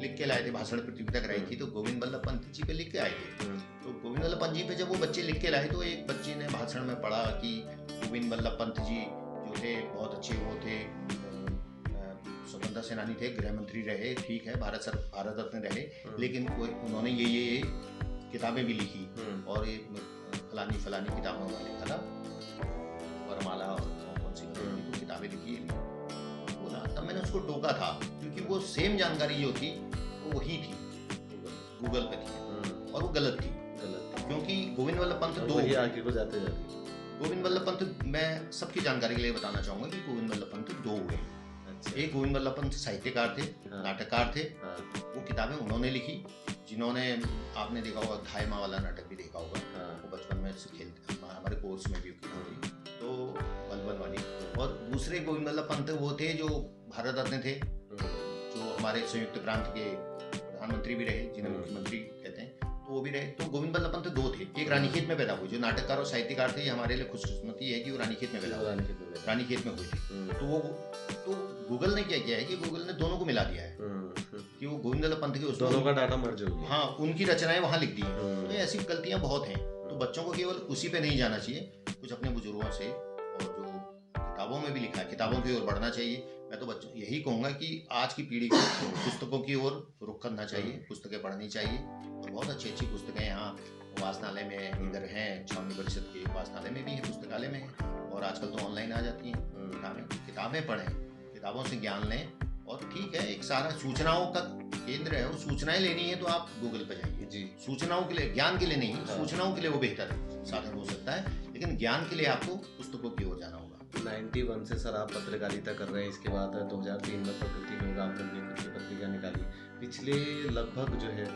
लिख के लाए थे, भाषण प्रतियोगिता कराई थी तो गोविंद बल्लभ पंत जी पे लिख के आए थे। तो गोविंद बल्लभ पंत जी पे जब वो बच्चे लिख के लाए तो एक बच्चे ने भाषण में पढ़ा कि गोविंद बल्लभ पंत जी जो थे बहुत अच्छे वो थे, स्वतंत्रता सेनानी थे, गृह मंत्री रहे, ठीक है, भारत रत्न रहे, लेकिन उन्होंने ये किताबें भी लिखी और ये फलानी किताबों में लिखा था, वरमाला और कौन सी तो किताबें लिखी बोला। तब मैंने उसको टोका था क्योंकि वो सेम जानकारी जो थी वो वही थी, गूगल पे थी और वो गलत थी क्योंकि गोविंद बल्लभ पंत दो आगे को जाते गोविंद बल्लभ पंत, मैं सबकी जानकारी के लिए बताना चाहूंगा कि गोविंद बल्लभ पंत दो हुए। एक गोविंद बल्लभ पंत साहित्यकार थे, नाटककार थे, वो किताबें उन्होंने लिखी, जिन्होंने आपने देखा होगा घाय माँ वाला नाटक भी देखा होगा, वो बचपन में खेलते हमारे कोर्स में भी थी, तो बलबल वाली। और दूसरे गोविंद बल्लभ पंत वो थे जो भारत रत्न थे, जो हमारे संयुक्त प्रांत के प्रधानमंत्री भी रहे, जिन्हें मुख्यमंत्री कहते हैं, तो वो भी रहे। तो गोविंद बल्लभ पंत दो थे, एक रानीखेत में पैदा हुए, जो नाटककार और साहित्यकार थे, ये हमारे लिए खुशकिस्मती है कि वो रानीखेत में पैदा हुए, रानीखेत में हुए थे। तो गूगल ने क्या किया है कि गूगल ने दोनों को मिला दिया है कि वो गोविंद बल्लभ पंत के दोनों का डाटा मर्ज हो गया, हाँ, उनकी रचनाएं वहां लिख दी हैं। तो ऐसी गलतियां बहुत हैं, तो बच्चों को केवल उसी पे नहीं जाना चाहिए, कुछ अपने बुजुर्गों से और जो किताबों में भी लिखा है किताबों की ओर बढ़ना चाहिए। मैं तो बच्चों यही कहूंगा कि आज की पीढ़ी को पुस्तकों की ओर रुख करना चाहिए, पुस्तकें पढ़नी चाहिए, और बहुत अच्छी अच्छी पुस्तकें यहाँ वाचनालय में इधर हैं, छावनी परिषद के वाचनालय में भी है, पुस्तकालय में है, और आजकल तो ऑनलाइन आ जाती हैं। किताबें पढ़ें, किताबों से ज्ञान लें, और ठीक है, एक सारा सूचनाओं का केंद्र है, वो सूचनाएं लेनी है तो आप गूगल पर जाइए जी, सूचनाओं के लिए, ज्ञान के लिए नहीं, सूचनाओं के लिए वो बेहतर साधन हो सकता है, लेकिन ज्ञान के लिए आपको पुस्तकों की ओर जाना होगा। 91 से सर आप पत्रकारिता कर रहे हैं, इसके बाद 2003 में प्रकृति में आपने अपनी खुद की पत्रिका निकाली। पिछले लगभग जो है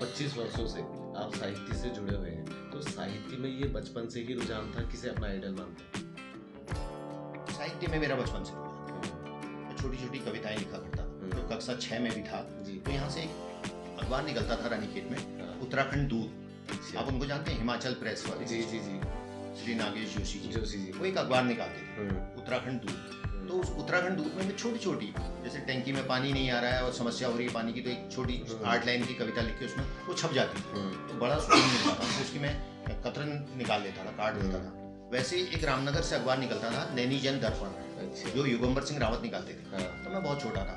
25 वर्षों से आप साहित्य से जुड़े हुए हैं, तो साहित्य में ये बचपन से ही रुझान था, किसे अपना आइडल मानते हैं? साहित्य में मेरा बचपन से मैं छोटी छोटी कविताएं लिखा करता था, तो कक्षा 6 में भी था जी। तो यहाँ से एक अखबार निकलता था रानीखेत में, उत्तराखंड दूत, आप उनको जानते हैं, हिमाचल प्रेस वाले, जी जी जी, श्री नागेश जोशी जी, वो एक अखबार निकालते थे, उत्तराखंड दूत। तो उस उत्तराखंड दूत में मैं छोटी छोटी, जैसे टैंकी में पानी नहीं आ रहा है और समस्या हो रही है पानी की, तो एक छोटी 8 लाइन की कविता लिख के उसमें वो छप जाती थी, तो बड़ा सुकून मिलता था, तो उसकी मैं कतरन निकाल लेता था, काट देता था। वैसे ही एक रामनगर से अखबार निकलता था, नैनी जन दर्पण, जो युगंबर सिंह रावत निकालते थे। तो मैं बहुत छोटा था,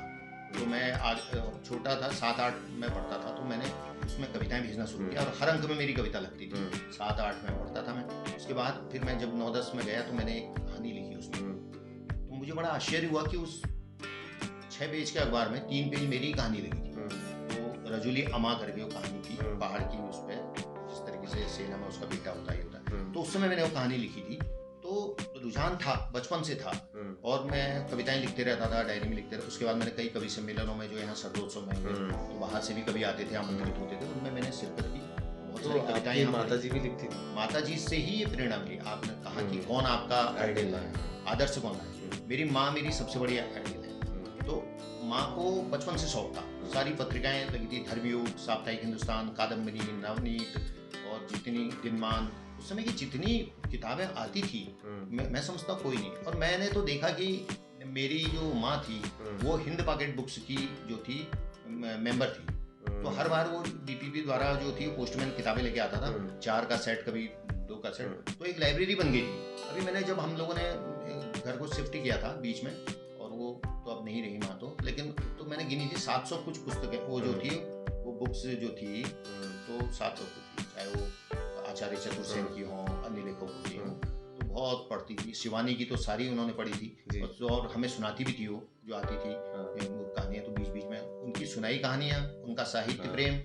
तो मैं आज छोटा था, 7-8 में पढ़ता था, तो मैंने उसमें कविताएं भेजना शुरू किया, और हर अंक में मेरी कविता लगती थी, 7-8 में पढ़ता था मैं। उसके बाद फिर मैं जब 9-10 में गया तो मैंने एक कहानी लिखी उसमें, तो मुझे बड़ा आश्चर्य हुआ कि उस 6 पेज के अखबार में 3 पेज मेरी कहानी लगी थी। तो रजूली अमा करके वो कहानी थी, पहाड़ की, उस पर जिस तरीके से सेना में उसका बेटा होता है, तो उस समय मैंने वो कहानी लिखी थी। तो रुझान था, बचपन से था, और मैं कविताएं लिखते रहता था, डायरी में लिखते रहता। उसके बाद मैंने कई कवि सम्मेलनों में, जो यहाँ शरदोत्सव में हुए, तो बाहर से भी कवि आते थे, आमंत्रित होते थे, उनमें मैंने शिरकत की। बहुत सारी कविताएं माता जी भी लिखती थी। माता जी से ही ये प्रेरणा मिली। आपने कहा कि कौन आपका आइडल है, आदर्श कौन है? मेरी माँ मेरी सबसे बड़ी आइडल है। तो माँ को बचपन से शौक था, सारी पत्रिकाएं लगी थी, धर्मयुग, साप्ताहिक हिंदुस्तान, कादम्बरी, नवनीत, और जितनी दिनमान, उस समय की जितनी किताबें आती थी, मैं समझता कोई नहीं। और मैंने तो देखा कि मेरी जो माँ थी वो हिंद पॉकेट बुक्स की जो थी मेंबर थी, तो हर बार वो डीपीपी द्वारा जो थी पोस्टमैन किताबें लेके आता था, 4 का सेट, कभी 2 का सेट, तो एक लाइब्रेरी बन गई थी। अभी मैंने जब हम लोगों ने घर को शिफ्ट किया था बीच में, और वो तो अब नहीं रही माँ तो, लेकिन तो मैंने गिनी थी 700 कुछ पुस्तकें, वो जो थी वो बुक्स जो थी, तो 700 कुछ थी, चाहे वो आचार्य चतुर्सेन की हो, अन्य लेखकों की हो, तो बहुत पढ़ती थी। शिवानी की तो सारी उन्होंने पढ़ी थी, और हमें सुनाती भी थी, वो जो आती थी कहानियाँ, तो बीच बीच में उनकी सुनाई कहानियाँ, उनका साहित्य प्रेम,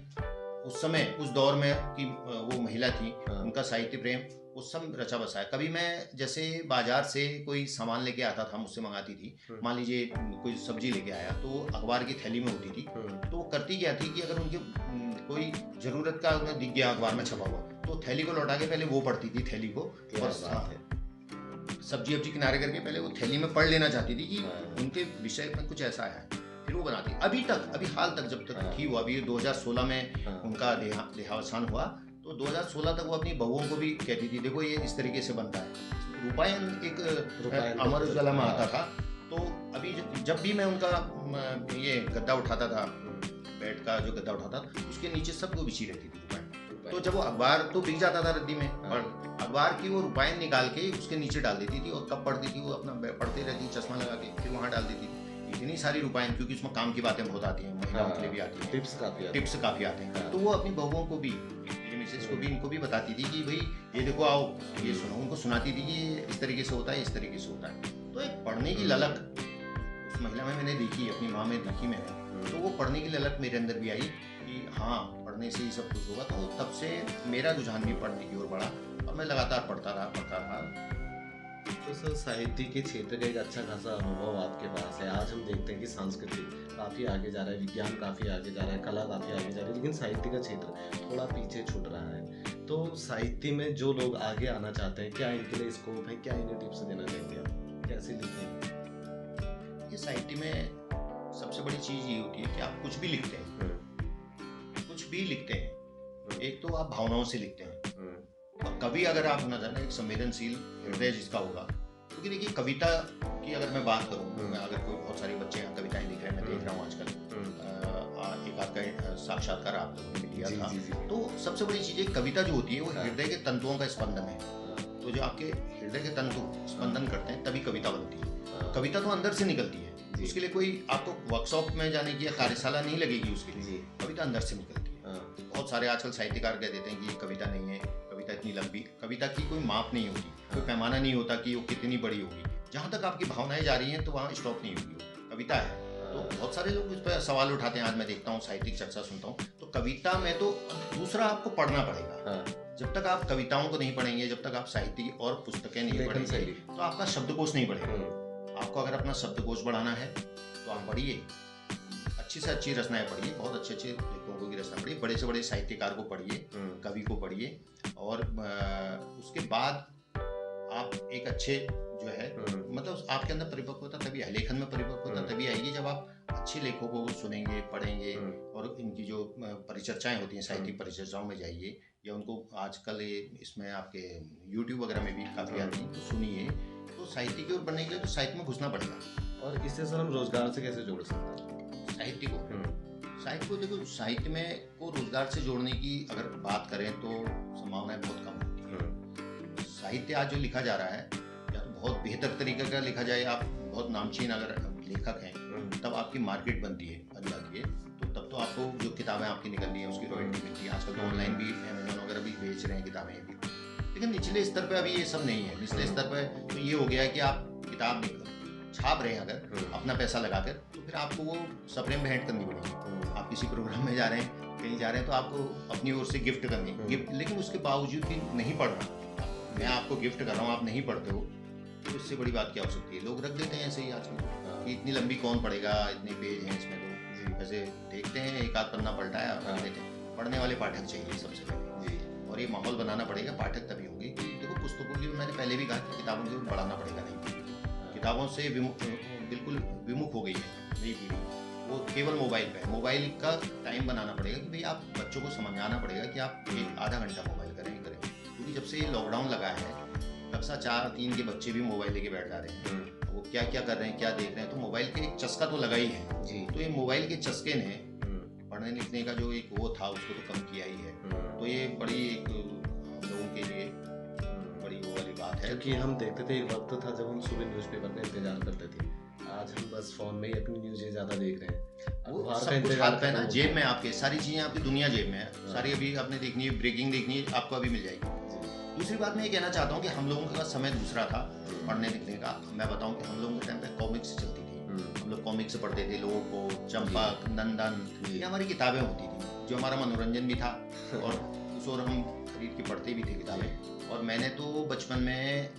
उस समय उस दौर में की वो महिला थी, उनका साहित्य प्रेम उस सब रचा बसा है। कभी मैं जैसे बाजार से कोई सामान लेके आता था, मुझसे मंगाती थी, मान लीजिए कोई सब्जी लेके आया, तो अखबार की थैली में होती थी, तो वो करती क्या थी कि अगर उनकी कोई जरूरत का उन्हें दिख गया अखबार में छपा हुआ, तो थैली को लौटा के पहले वो पढ़ती थी थैली को, और सब्जी वब्जी किनारे करके पहले वो थैली में पढ़ लेना चाहती थी कि उनके विषय में कुछ ऐसा है, फिर वो बनाती। अभी तक, अभी हाल तक जब तक थी वो, अभी 2016 में उनका देहावसान हुआ, तो 2016 तक वो अपनी बहुओं को भी कहती थी, देखो ये इस तरीके से बनता है। रूपायन एक अमर उजाला में आता था, तो अभी जब भी मैं उनका ये गद्दा उठाता था बेड का जो गद्दा उठाता उसके नीचे सब वो बिछी रहती थी रुपायन। तो जब वो अखबार तो बिक जाता था रद्दी में, और अखबार की वो रुपायन निकाल के उसके नीचे डाल देती थी, और कब पढ़ती थी वो अपना पढ़ती रहती, चश्मा लगा के फिर वहाँ डाल देती थी। इतनी सारी रुपायन, क्योंकि उसमें काम की बातें बहुत आती हैं, महिलाओं के लिए भी आती हैं, टिप्स काफ़ी आते हैं। तो वो अपनी बहुओं को भी, मेरे मिसेज को भी, इनको भी बताती थी कि भाई ये देखो आओ ये सुनो, उनको सुनाती थी कि ये इस तरीके से होता है, इस तरीके से होता है। तो एक पढ़ने की ललक उस महिला में मैंने देखी, अपनी माँ में देखी मैंने। तो वो पढ़ने की ललक मेरे अंदर भी आई कि हाँ पढ़ने से ही सब कुछ होगा। तो तब से मेरा रुझान भी पढ़ने की ओर बढ़ा, और मैं लगातार पढ़ता रहा। तो सर साहित्य के क्षेत्र का एक अच्छा खासा अनुभव आपके पास है। आज हम देखते हैं कि संस्कृति काफ़ी आगे जा रहा है, विज्ञान काफ़ी आगे जा रहा है, कला काफ़ी आगे जा रही है, लेकिन साहित्य का क्षेत्र थोड़ा पीछे छूट रहा है। तो साहित्य में जो लोग आगे आना चाहते हैं, क्या इनके लिए स्कोप है, क्या इन्हें टिप्स देना चाहेंगे आप, कैसे लिखें? ये साहित्य में सबसे बड़ी चीज़ ये होती है कि आप कुछ भी लिखते हैं, कुछ भी लिखते हैं, एक तो आप भावनाओं से लिखते हैं, और कवि अगर आप होना चाहते हैं, एक संवेदनशील हृदय जिसका होगा। क्योंकि देखिए कविता की अगर मैं बात करूँ, मैं अगर कोई बहुत सारे बच्चे यहाँ कविताएं लिख रहे हैं, मैं देख रहा हूँ आजकल, एक आध का साक्षात्कार आप लोगों ने लिया था। तो सबसे बड़ी चीज़ है कविता जो होती है वो हृदय के तंतुओं का स्पंदन है। तो जो आपके हृदय के तंतु स्पंदन करते हैं तभी कविता बनती है। कविता तो अंदर से निकलती है, उसके लिए कोई आपको वर्कशॉप में जाने की या कार्यशाला नहीं लगेगी उसके लिए, कविता अंदर से निकलती है। बहुत सारे आजकल साहित्यकार कह देते हैं कि ये कविता नहीं है, कविता इतनी लंबी, कविता की कोई माप नहीं होती, कोई पैमाना नहीं होता कि वो कितनी बड़ी होगी। जहाँ तक आपकी भावनाएं जा रही हैं तो वहाँ स्टॉप नहीं होगी, कविता है। तो बहुत सारे लोग इस पर सवाल उठाते हैं, आज मैं देखता हूँ साहित्यिक चर्चा सुनता हूँ, तो कविता में तो दूसरा आपको पढ़ना पड़ेगा। जब तक आप कविताओं को नहीं पढ़ेंगे, जब तक आप साहित्य की और पुस्तकें नहीं पढ़ेंगे, तो आपका शब्दकोश नहीं बढ़ेगा। आपको अगर अपना शब्दकोश बढ़ाना है तो आप पढ़िए, अच्छी से अच्छी रचनाएं पढ़िए, बहुत अच्छे अच्छे लेखकों की रचना पढ़िए, बड़े से बड़े साहित्यकार को पढ़िए, कवि को पढ़िए, और उसके बाद आप एक अच्छे जो है मतलब आपके अंदर परिपक्वता तभी है, लेखन में परिपक्वता तभी आएगी जब आप अच्छे लेखकों को सुनेंगे, पढ़ेंगे, और इनकी जो परिचर्चाएं होती हैं, साहित्यिक परिचर्चाओं में जाइए, या उनको आजकल इसमें आपके यूट्यूब वगैरह में भी काफ़ी आती हैं, तो सुनिए। तो साहित्य की ओर बढ़ने के लिए तो साहित्य में घुसना पड़ेगा। और इससे सर हम रोजगार से कैसे जोड़ सकते हैं साहित्य को? साहित्य को देखो, साहित्य में को रोजगार से जोड़ने की अगर बात करें तो संभावनाएं बहुत कम होती हैं। साहित्य आज जो लिखा जा रहा है, या तो बहुत बेहतर तरीके का लिखा जाए, आप बहुत नामचीन अगर लेखक हैं तब आपकी मार्केट बन जाती है, तो तब तो आपको जो किताबें आपकी निकल रही हैं उसकी रॉयल्टी मिलती है। आजकल तो ऑनलाइन भी अमेजोन वगैरह भी बेच रहे हैं किताबें भी, लेकिन निचले स्तर पर अभी ये सब नहीं है। निचले स्तर पर तो ये हो गया है कि आप किताब छाप रहे हैं अगर अपना पैसा लगाकर, तो फिर आपको वो सप्रेम भेंट करनी पड़ेगी। आप किसी प्रोग्राम में जा रहे हैं, कहीं जा रहे हैं, तो आपको अपनी ओर से गिफ्ट करनी गिफ्ट, लेकिन उसके बावजूद भी नहीं पढ़ रहा, मैं आपको गिफ्ट कर रहा हूँ, आप नहीं पढ़ते हो, तो इससे बड़ी बात क्या हो सकती है? लोग रख देते हैं ऐसे ही आजकल कि इतनी लंबी कौन पढ़ेगा, इतने पेज हैं इसमें, तो वैसे देखते हैं एक आध पन्ना पलटाया पढ़ लेते हैं। पढ़ने वाले पाठक चाहिए सबसे पहले, और ये माहौल बनाना पड़ेगा, पाठक तभी होंगे। कि देखो पुस्तकों की मैंने पहले भी कहा कि किताबों की बढ़ाना पड़ेगा, नहीं किताबों से बिल्कुल विमुख हो गई है नई पीढ़ी, वो केवल मोबाइल पे है। मोबाइल का टाइम बनाना पड़ेगा कि भाई आप बच्चों को समझाना पड़ेगा कि आप एक आधा घंटा मोबाइल करें। क्योंकि जब से ये लॉकडाउन लगा है, कक्षा 4-3 के बच्चे भी मोबाइल लेके बैठ जा रहे हैं, वो क्या क्या कर रहे हैं, क्या देख रहे हैं, तो मोबाइल के एक चस्का तो लगा ही है जी। तो ये मोबाइल के चस्के ने पढ़ने लिखने का जो एक वो था उसको तो कम किया ही है। तो ये बड़ी एक हम लोगों के लिए बड़ी वो वाली बात है। क्योंकि हम देखते थे, एक वक्त था जब हम सुबह न्यूज़पेपर का इंतजार करते थे, आज हम बस फोन में ही अपनी न्यूज़ ज़्यादा देख रहे हैं। वो सब कुछ हाथ है ना, जेब में आपके, सारी चीज़ें आपकी दुनिया जेब में है सारी। अभी आपने देखनी है, ब्रेकिंग देखनी है, आपको अभी मिल जाएगी। दूसरी बात मैं ये कहना चाहता हूँ कि हम लोगों का समय दूसरा था पढ़ने लिखने का। मैं बताऊँ कि हम लोगों के टाइम पे कॉमिक्स चलती थी, हम लोग कॉमिक्स पढ़ते थे, लोगों चंपक, नंदन, ये हमारी किताबें होती थी, जो हमारा मनोरंजन भी था, और उस और हम खरीद के पढ़ते भी थे किताबें। और मैंने तो बचपन में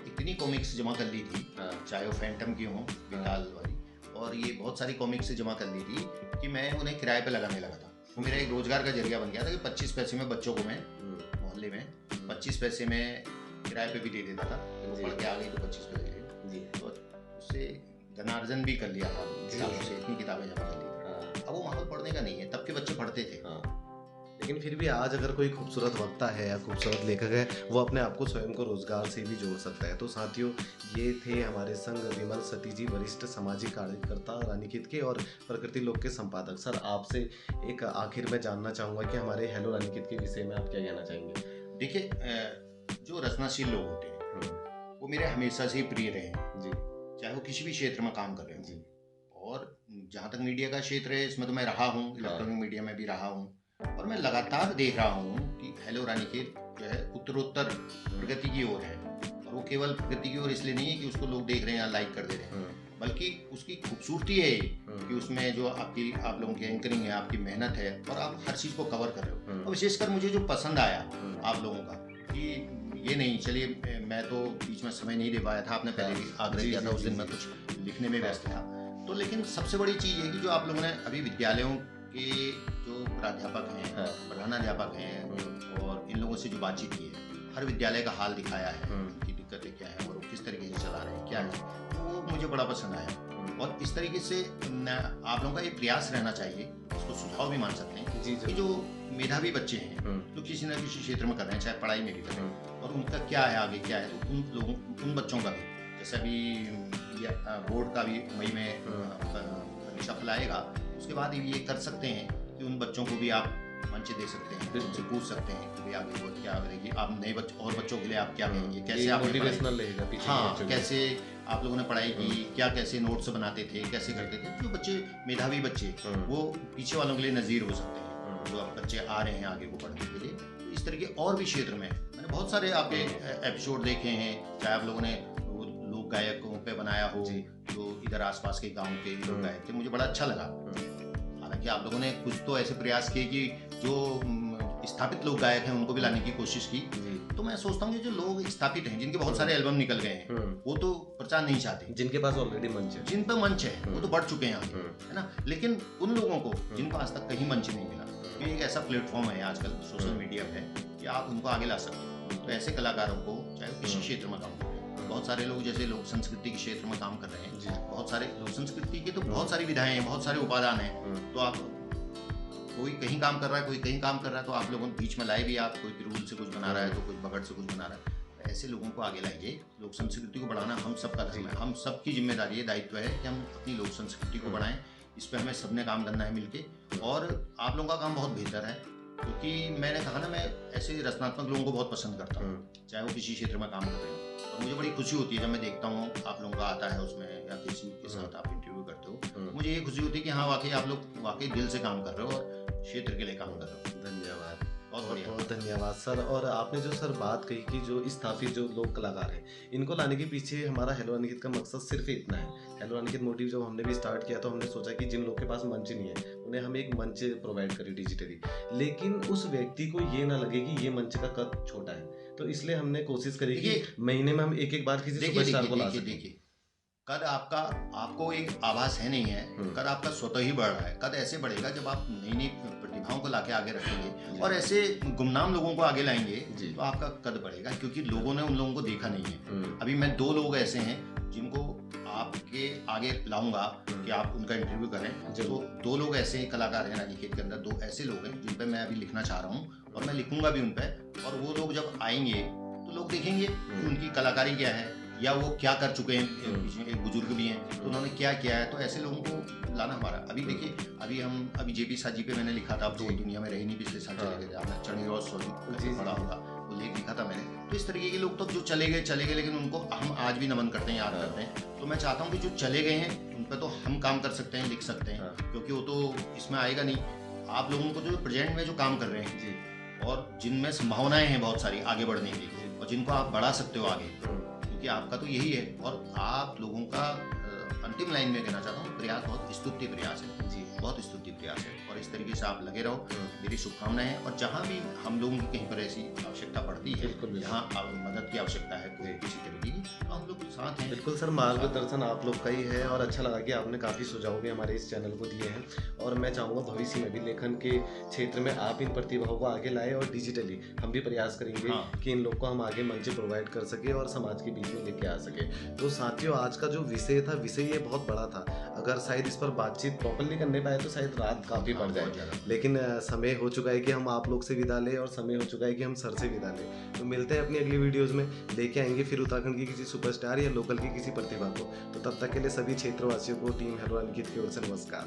इतनी कॉमिक्स जमा कर ली थी, चाहे वो फैंटम की हों, बिलाल वाली, और ये बहुत सारी कॉमिक्स जमा कर ली थी कि मैं उन्हें किराए पे लगाने लगा था। वो मेरा एक रोजगार का जरिया बन गया था कि 25 पैसे में बच्चों को मैं मोहल्ले में 25 पैसे में किराए पे भी दे देता था। वो पढ़ के आ गई तो 25 पैसे दे, तो उससे धनार्जन भी कर लिया था किताबों से, इतनी किताबें जमा कर ली थी। अब वो माहौल पढ़ने का नहीं है, तब के बच्चे पढ़ते थे। लेकिन फिर भी आज अगर कोई खूबसूरत वक्ता है या खूबसूरत लेखक है, वो अपने आप को स्वयं को रोजगार से भी जोड़ सकता है। तो साथियों, ये थे हमारे संग विमल सती जी, वरिष्ठ सामाजिक कार्यकर्ता रानीखेत के और प्रकृति लोक के संपादक। सर, आपसे एक आखिर में जानना चाहूँगा कि हमारे हेलो रानीखेत के विषय में आप क्या कहना चाहेंगे? देखिए, जो रचनाशील लोग होते हैं वो मेरे हमेशा से ही प्रिय रहे हैं जी। चाहे वो किसी भी क्षेत्र में काम कर रहे हो जी। और जहाँ तक मीडिया का क्षेत्र है, इसमें तो मैं रहा हूँ, इलेक्ट्रॉनिक मीडिया में भी रहा हूँ और मैं लगातार देख रहा हूँ कि हेलो रानीखेत जो है उत्तरोत्तर प्रगति की ओर है। और वो केवल प्रगति की ओर इसलिए नहीं है कि उसको लोग देख रहे हैं या लाइक कर दे रहे हैं, बल्कि उसकी खूबसूरती है कि उसमें जो आप लोगों की एंकरिंग है, आपकी मेहनत है और आप हर चीज़ को कवर कर रहे हो। और विशेषकर मुझे जो पसंद आया आप लोगों का कि ये नहीं, चलिए मैं तो बीच में समय नहीं दे पाया था, आपने पहले भी आग्रह किया था, उस दिन मैं कुछ लिखने में व्यस्त था, तो लेकिन सबसे बड़ी चीज़ है कि जो आप लोगों ने अभी विद्यालयों के जो प्राध्यापक हैं, प्रधानाध्यापक हैं और इन लोगों से जो बातचीत की है, हर विद्यालय का हाल दिखाया है, उनकी दिक्कतें क्या है और वो किस तरीके से चला रहे हैं, क्या है, तो वो मुझे बड़ा पसंद आया। और इस तरीके से आप लोगों का ये प्रयास रहना चाहिए, इसको सुझाव भी मान सकते हैं कि जो मेधावी बच्चे हैं जो किसी न किसी क्षेत्र में कर रहे हैं, चाहे पढ़ाई में भी कर रहे हैं, और उनका क्या है आगे क्या है, तो उन बच्चों का भी, जैसे अभी बोर्ड का भी मई में परीक्षा फल आएगा, उसके बाद ये कर सकते हैं कि उन बच्चों को भी आप मंच दे सकते हैं, उनसे पूछ सकते हैं कि भाई आगे वो क्या करेगी, आप नए और बच्चों के लिए आप क्या कहेंगे, कैसे आप मोटिवेशनल रहेगा पीछे। हाँ, कैसे आप लोगों ने पढ़ाई की, क्या कैसे नोट्स बनाते थे, कैसे करते थे। जो बच्चे मेधावी बच्चे वो पीछे वालों के लिए नज़ीर हो सकते हैं, जो अब बच्चे आ रहे हैं आगे को पढ़ने के लिए। तो इस तरीके और भी क्षेत्र में मैंने बहुत सारे आपके एपिसोड देखे हैं, चाहे आप लोगों ने लोक गायकों पे बनाया हो, जो इधर आसपास के गाँव के लोग गायक थे, मुझे बड़ा अच्छा लगा। हालांकि आप लोगों ने कुछ तो ऐसे प्रयास किए कि जो स्थापित लोग गायक हैं उनको भी लाने की कोशिश की, तो मैं सोचता हूँ कि जो लोग स्थापित हैं, जिनके बहुत सारे एल्बम निकल गए हैं, वो तो प्रचार नहीं चाहते, जिनके पास ऑलरेडी मंच है, जिन पर मंच है वो तो बढ़ चुके हैं आगे, है ना। लेकिन उन लोगों को जिनको आज तक कहीं मंच नहीं मिला, ये एक ऐसा प्लेटफॉर्म है आजकल सोशल मीडिया पे कि आप उनको आगे ला सकते हो। तो ऐसे कलाकारों को, चाहे किसी क्षेत्र में काम करें, बहुत सारे लोग जैसे लोक संस्कृति के क्षेत्र में काम कर रहे हैं, बहुत सारे लोक संस्कृति के तो बहुत सारी विधाएं हैं, बहुत सारे उपादान हैं, तो आप कोई कहीं काम कर रहा है, कोई कहीं काम कर रहा है, तो आप लोगों बीच में लाए भी, आप कोई पिरूल से कुछ बना रहा है तो कोई बगड़ से कुछ बना रहा है, ऐसे लोगों को आगे लाइए। लोक संस्कृति को बढ़ाना हम सबका धर्म है, हम सबकी जिम्मेदारी है, दायित्व है कि हम अपनी लोक संस्कृति को बढ़ाएं। इस पर हमें सबने काम करना है मिलके, और आप लोगों का काम बहुत बेहतर है, क्योंकि मैंने कहा ना, मैं ऐसे रचनात्मक लोगों को बहुत पसंद करता हूँ, चाहे वो किसी क्षेत्र में काम कर रहे हो। और मुझे बड़ी खुशी होती है जब मैं देखता हूँ आप लोगों का आता है उसमें, या किसी के साथ आप इंटरव्यू करते हो, मुझे ये खुशी होती है कि हाँ, वाकई आप लोग वाकई दिल से काम कर रहे हो और क्षेत्र के लिए काम कर रहे हो। धन्यवाद, बहुत धन्यवाद सर। और आपने जो सर बात कही कि जो स्थापित जो लोक कलाकार हैं, इनको लाने के पीछे हमारा हेलो रानीखेत का मकसद सिर्फ इतना है। हेलो रानीखेत मोटिव जब हमने भी स्टार्ट किया तो हमने सोचा कि जिन लोग के पास मंच नहीं है उन्हें हम एक मंच प्रोवाइड करें डिजिटली, लेकिन उस व्यक्ति को ये ना लगे कि ये मंच का कद छोटा है, तो इसलिए हमने कोशिश करी कि महीने में हम एक बार किसी सुपरस्टार को ला सकें। देखिए, कद आपको एक आभास है नहीं है, कद आपका स्वतः ही बढ़ रहा है। कद ऐसे बढ़ेगा जब आप नई नई प्रतिभाओं को लाके आगे रखेंगे और ऐसे गुमनाम लोगों को आगे लाएंगे, तो आपका कद बढ़ेगा, क्योंकि लोगों ने उन लोगों को देखा नहीं है। अभी मैं 2 लोग ऐसे हैं जिनको आपके आगे लाऊंगा कि आप उनका इंटरव्यू करें। तो 2 लोग ऐसे कलाकार हैं रानीखेत के अंदर, 2 ऐसे लोग हैं जिन पर मैं अभी लिखना चाह रहा हूँ और मैं लिखूंगा भी उन पर। और वो लोग जब आएंगे तो लोग देखेंगे कि उनकी कलाकारी क्या है या वो क्या कर चुके हैं। एक बुजुर्ग भी हैं तो उन्होंने क्या किया है, तो ऐसे लोगों को लाना हमारा। अभी देखिए, अभी जेपी साजी पे मैंने लिखा था, अब तो दुनिया में रही नहीं, पिछले साल चले गए थे, आपने चढ़ी रोज सॉरी पढ़ा होगा, वो लेख लिखा था मैंने। तो इस तरीके के लोग तो जो चले गए, लेकिन उनको हम आज भी नमन करते हैं, याद करते हैं। तो मैं चाहता हूँ कि जो चले गए हैं उन पर तो हम काम कर सकते हैं, लिख सकते हैं, क्योंकि वो तो इसमें आएगा नहीं। आप लोगों को जो प्रेजेंट में जो काम कर रहे हैं और जिनमें संभावनाएं हैं बहुत सारी आगे बढ़ने की, और जिनको आप बढ़ा सकते हो आगे, क्योंकि आपका तो यही है। और आप लोगों का अंतिम लाइन में कहना चाहता हूँ, प्रयास बहुत स्तुत्य प्रयास है जी, बहुत स्तुत्य प्रयास है, और इस तरीके से आप लगे रहो, मेरी शुभकामनाएं हैं। और जहाँ भी हम लोगों की कहीं पर ऐसी आवश्यकता पड़ती है, जहाँ मदद की आवश्यकता है कोई किसी तरीके की, तो हम लोग साथ हैं। बिल्कुल सर, मार्गदर्शन आप लोग का ही है, और अच्छा लगा कि आपने काफ़ी सुझाव भी हमारे इस चैनल को दिए हैं। और मैं चाहूँगा भविष्य में भी लेखन के क्षेत्र में आप इन प्रतिभाओं को आगे लाए, और डिजिटली हम भी प्रयास करेंगे कि इन लोग को हम आगे मंच प्रोवाइड कर सके और समाज के बीच में लेके आ सके। तो साथियों, आज का जो विषय था, विषय ये बहुत बड़ा था। अगर शायद इस पर बातचीत प्रॉपरली करने पाए तो शायद रात काफ़ी पड़ बहुत जाए, ज़्यादा। लेकिन समय हो चुका है कि हम आप लोग से विदा लें और समय हो चुका है कि हम सर से विदा लें। तो मिलते हैं अपनी अगली वीडियोज़ में, लेके आएंगे फिर उत्तराखंड की किसी सुपरस्टार या लोकल की किसी प्रतिभा को। तो तब तक के लिए सभी क्षेत्रवासियों को टीम हेलो अनिकेत की ओर से नमस्कार।